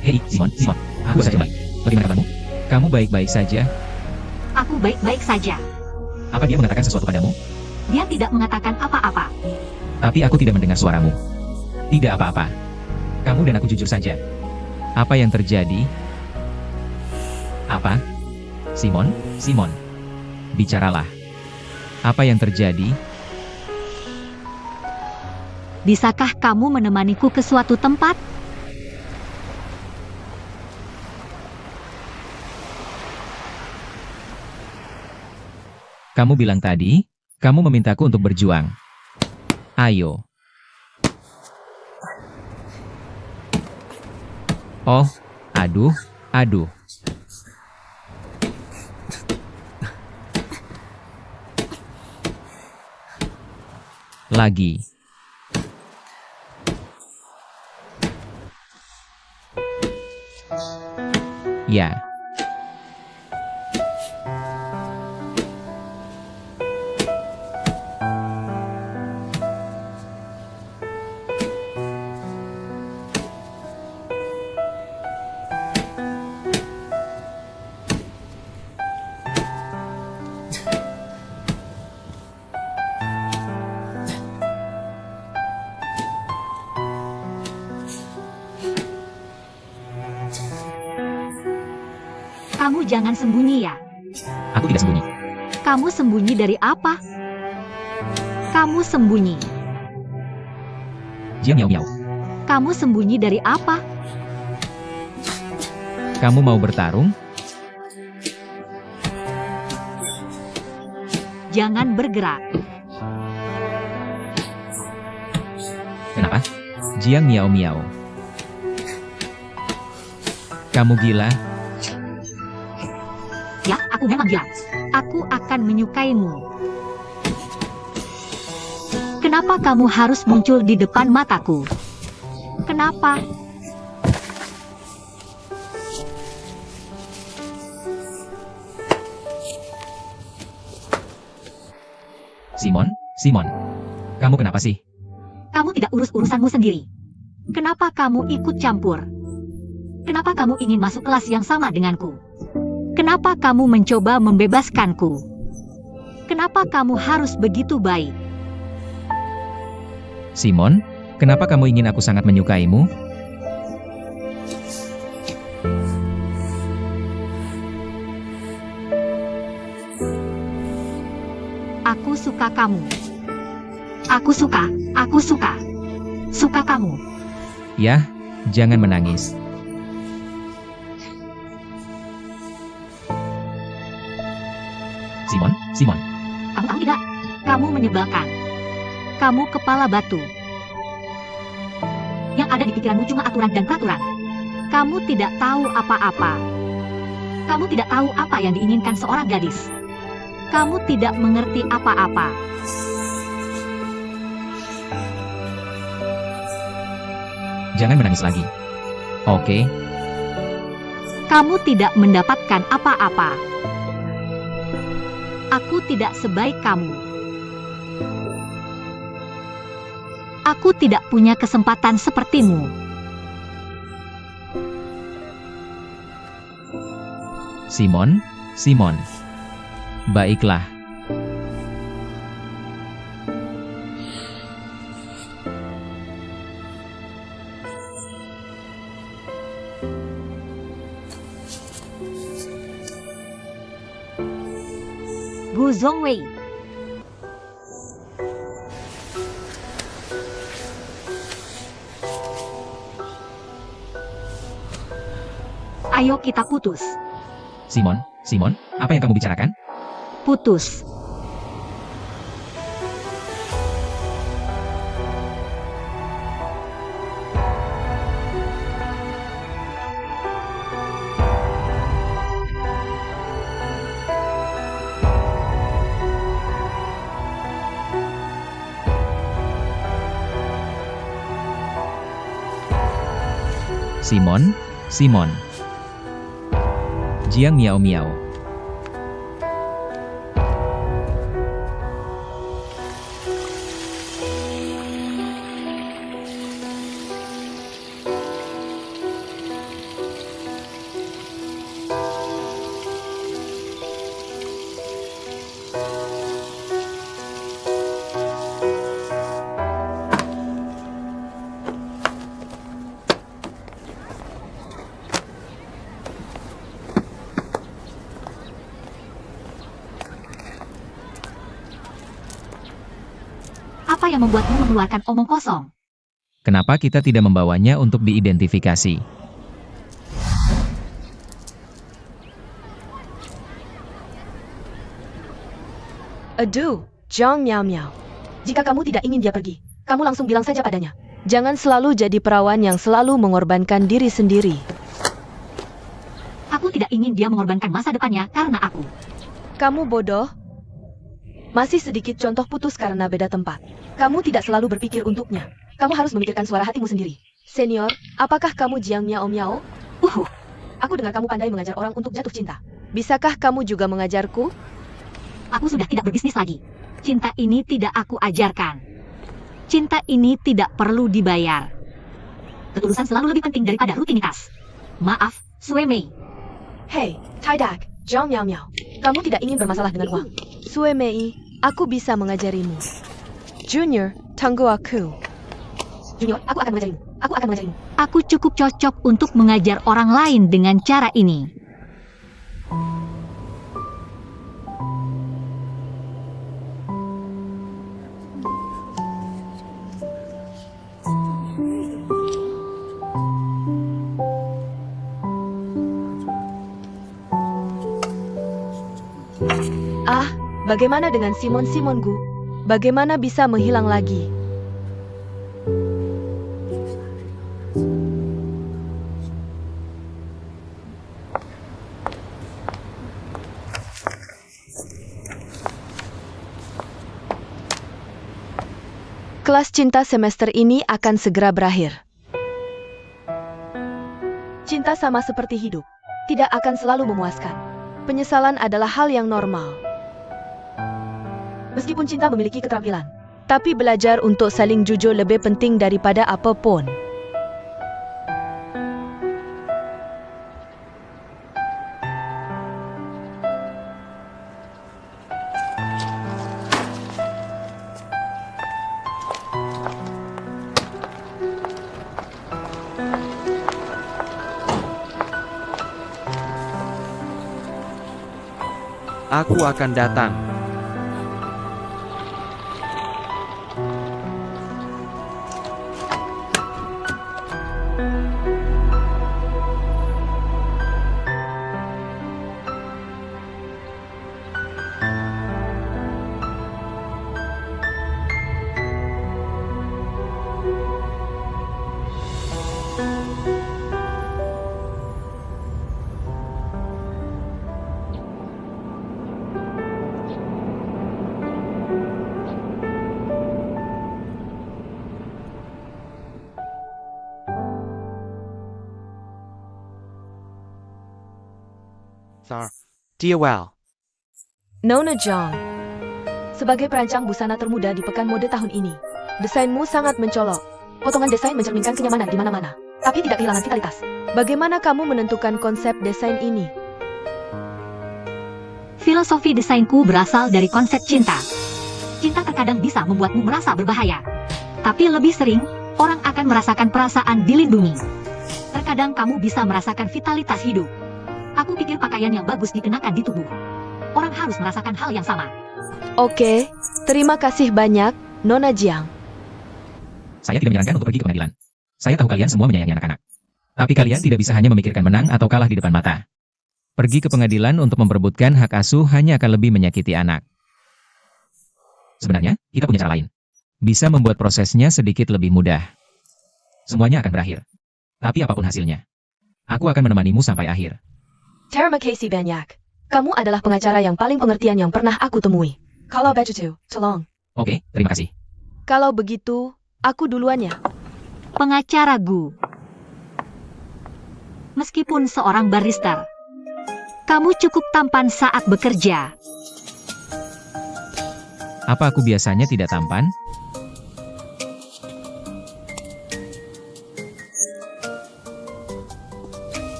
Hei, Simon, aku saja baik. Bagaimana kabarmu? Kamu baik-baik saja? Aku baik-baik saja. Apa dia mengatakan sesuatu padamu? Dia tidak mengatakan apa-apa. Tapi aku tidak mendengar suaramu. Tidak apa-apa. Kamu dan aku jujur saja. Apa yang terjadi? Apa? Simon, bicaralah. Apa yang terjadi? Bisakah kamu menemaniku ke suatu tempat? Kamu bilang tadi, kamu memintaku untuk berjuang. Ayo. Oh, aduh. Lagi. Ya. Kamu jangan sembunyi ya. Aku tidak sembunyi. Kamu sembunyi dari apa? Kamu sembunyi. Jiang Miao Miao. Kamu sembunyi dari apa? Kamu mau bertarung? Jangan bergerak. Kenapa? Jiang Miao Miao. Kamu gila? Ya, aku memang gila. Aku akan menyukaimu. Kenapa kamu harus muncul di depan mataku? Kenapa? Simon. Kamu kenapa sih? Kamu tidak urus urusanmu sendiri. Kenapa kamu ikut campur? Kenapa kamu ingin masuk kelas yang sama denganku? Kenapa kamu mencoba membebaskanku? Kenapa kamu harus begitu baik? Simon, kenapa kamu ingin aku sangat menyukaimu? Aku suka kamu. Aku suka. Suka kamu. Yah, jangan menangis. Simon. Kamu tahu tidak? Kamu menyebalkan. Kamu kepala batu. Yang ada di pikiranmu cuma aturan dan peraturan. Kamu tidak tahu apa-apa. Kamu tidak tahu apa yang diinginkan seorang gadis. Kamu tidak mengerti apa-apa. Jangan menangis lagi. Oke, Kamu tidak mendapatkan apa-apa. Aku tidak sebaik kamu. Aku tidak punya kesempatan sepertimu. Simon. Baiklah. Gu Zhongwei. Ayo kita putus. Simon, apa yang kamu bicarakan? Putus. Simon. Jiang Miao Miao. Apa yang membuatmu mengeluarkan omong kosong? Kenapa kita tidak membawanya untuk diidentifikasi? Aduh, Jiang Miao Miao. Jika kamu tidak ingin dia pergi, kamu langsung bilang saja padanya. Jangan selalu jadi perawan yang selalu mengorbankan diri sendiri. Aku tidak ingin dia mengorbankan masa depannya karena aku. Kamu bodoh. Masih sedikit contoh putus karena beda tempat. Kamu tidak selalu berpikir untuknya. Kamu harus memikirkan suara hatimu sendiri. Senior, apakah kamu Jiang Miao Miao? Aku dengar kamu pandai mengajar orang untuk jatuh cinta. Bisakah kamu juga mengajarku? Aku sudah tidak berbisnis lagi. Cinta ini tidak aku ajarkan. Cinta ini tidak perlu dibayar. Ketulusan selalu lebih penting daripada rutinitas. Maaf, Sue Mei. Hei, Taidak, Zhang Miao Miao. Kamu tidak ingin bermasalah dengan uang. Sue Mei, aku bisa mengajarimu. Junior, tunggu aku. Junior, aku akan mengajarimu. Aku akan mengajarimu. Aku cukup cocok untuk mengajar orang lain dengan cara ini. Ah, bagaimana dengan Simongu? Bagaimana bisa menghilang lagi? Kelas cinta semester ini akan segera berakhir. Cinta sama seperti hidup, tidak akan selalu memuaskan. Penyesalan adalah hal yang normal. Meskipun cinta memiliki keterampilan, Tapi belajar untuk saling jujur lebih penting daripada apapun. Aku akan datang. Dia well. Nona Zhang, sebagai perancang busana termuda di pekan mode tahun ini, desainmu sangat mencolok. potongan desain mencerminkan kenyamanan di mana-mana, tapi tidak kehilangan vitalitas. Bagaimana kamu menentukan konsep desain ini? Filosofi desainku berasal dari konsep cinta. Cinta terkadang bisa membuatmu merasa berbahaya. Tapi lebih sering, orang akan merasakan perasaan dilindungi. Terkadang kamu bisa merasakan vitalitas hidup. Aku pikir pakaian yang bagus dikenakan di tubuh. Orang harus merasakan hal yang sama. Oke, terima kasih banyak, Nona Jiang. Saya tidak menyarankan untuk pergi ke pengadilan. Saya tahu kalian semua menyayangi anak-anak. Tapi kalian tidak bisa hanya memikirkan menang atau kalah di depan mata. Pergi ke pengadilan untuk memperebutkan hak asuh hanya akan lebih menyakiti anak. Sebenarnya, kita punya cara lain. Bisa membuat prosesnya sedikit lebih mudah. Semuanya akan berakhir. Tapi apapun hasilnya, aku akan menemanimu sampai akhir. Terima kasih banyak. Kamu adalah pengacara yang paling pengertian yang pernah aku temui. Kalau begitu, tolong. Oke, terima kasih. Kalau begitu, aku duluan ya. Pengacara Gu. Meskipun seorang barrister, kamu cukup tampan saat bekerja. Apa aku biasanya tidak tampan?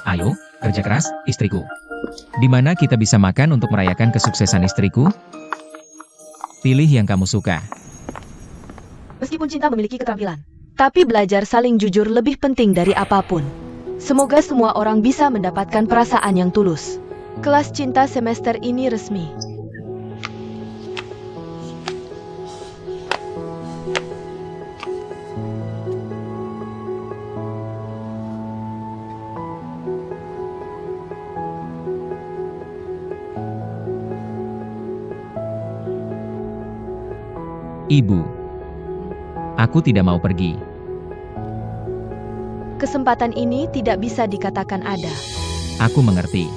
Ayo, kerja keras, istriku. Di mana kita bisa makan untuk merayakan kesuksesan istriku? Pilih yang kamu suka. Meskipun cinta memiliki keterampilan, Tapi belajar saling jujur lebih penting dari apapun. Semoga semua orang bisa mendapatkan perasaan yang tulus. Kelas cinta semester ini resmi. Ibu, aku tidak mau pergi. Kesempatan ini tidak bisa dikatakan ada. Aku mengerti.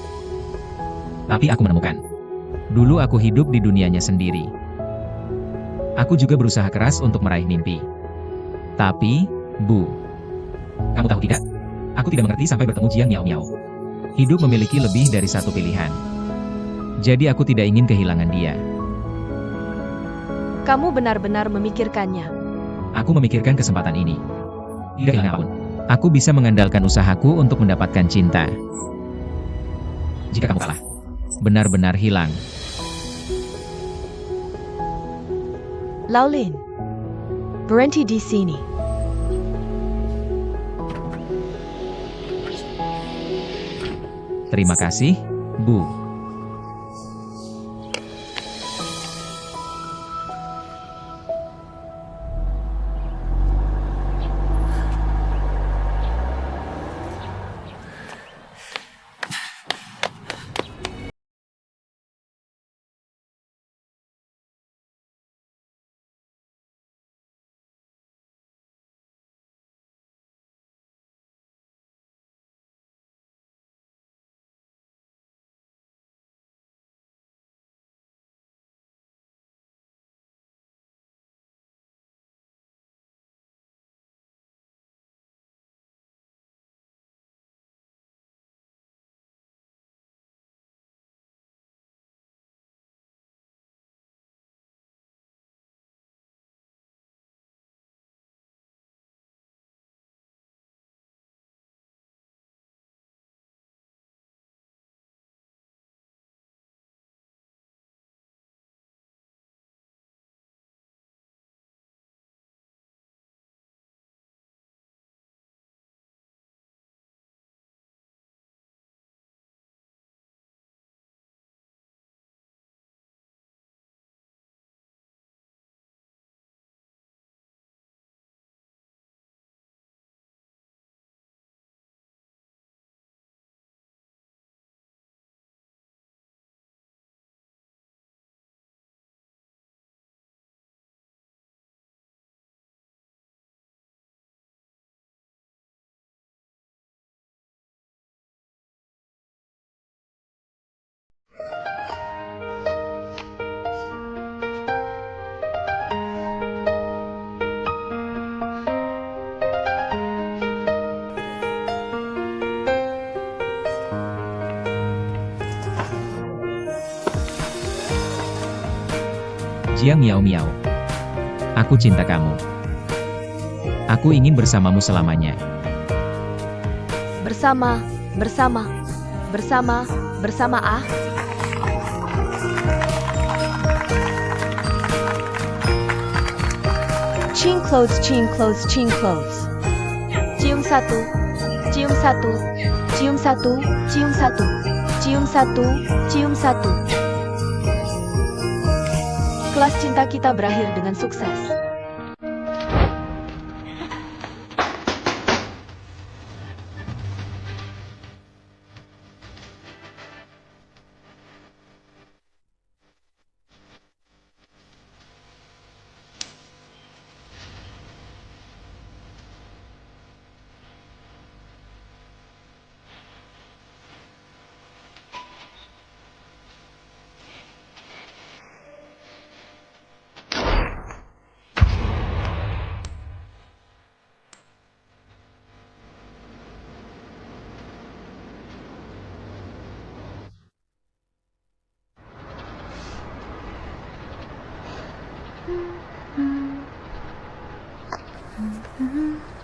Tapi aku menemukan. Dulu aku hidup di dunianya sendiri. Aku juga berusaha keras untuk meraih mimpi. Tapi, Bu, Kamu tahu tidak? Aku tidak mengerti sampai bertemu Jiang Miao Miao. Hidup memiliki lebih dari satu pilihan. Jadi aku tidak ingin kehilangan dia. Kamu benar-benar memikirkannya. Aku memikirkan kesempatan ini. Tidak hilang apapun. Aku bisa mengandalkan usahaku untuk mendapatkan cinta. Jika kamu kalah, benar-benar hilang. Laulin, berhenti di sini. Terima kasih, Bu. Jiang Miao Miao. Aku cinta kamu. Aku ingin bersamamu selamanya. Bersama ah. Cium clothes. Cium satu. Kelas cinta kita berakhir dengan sukses. Mhm.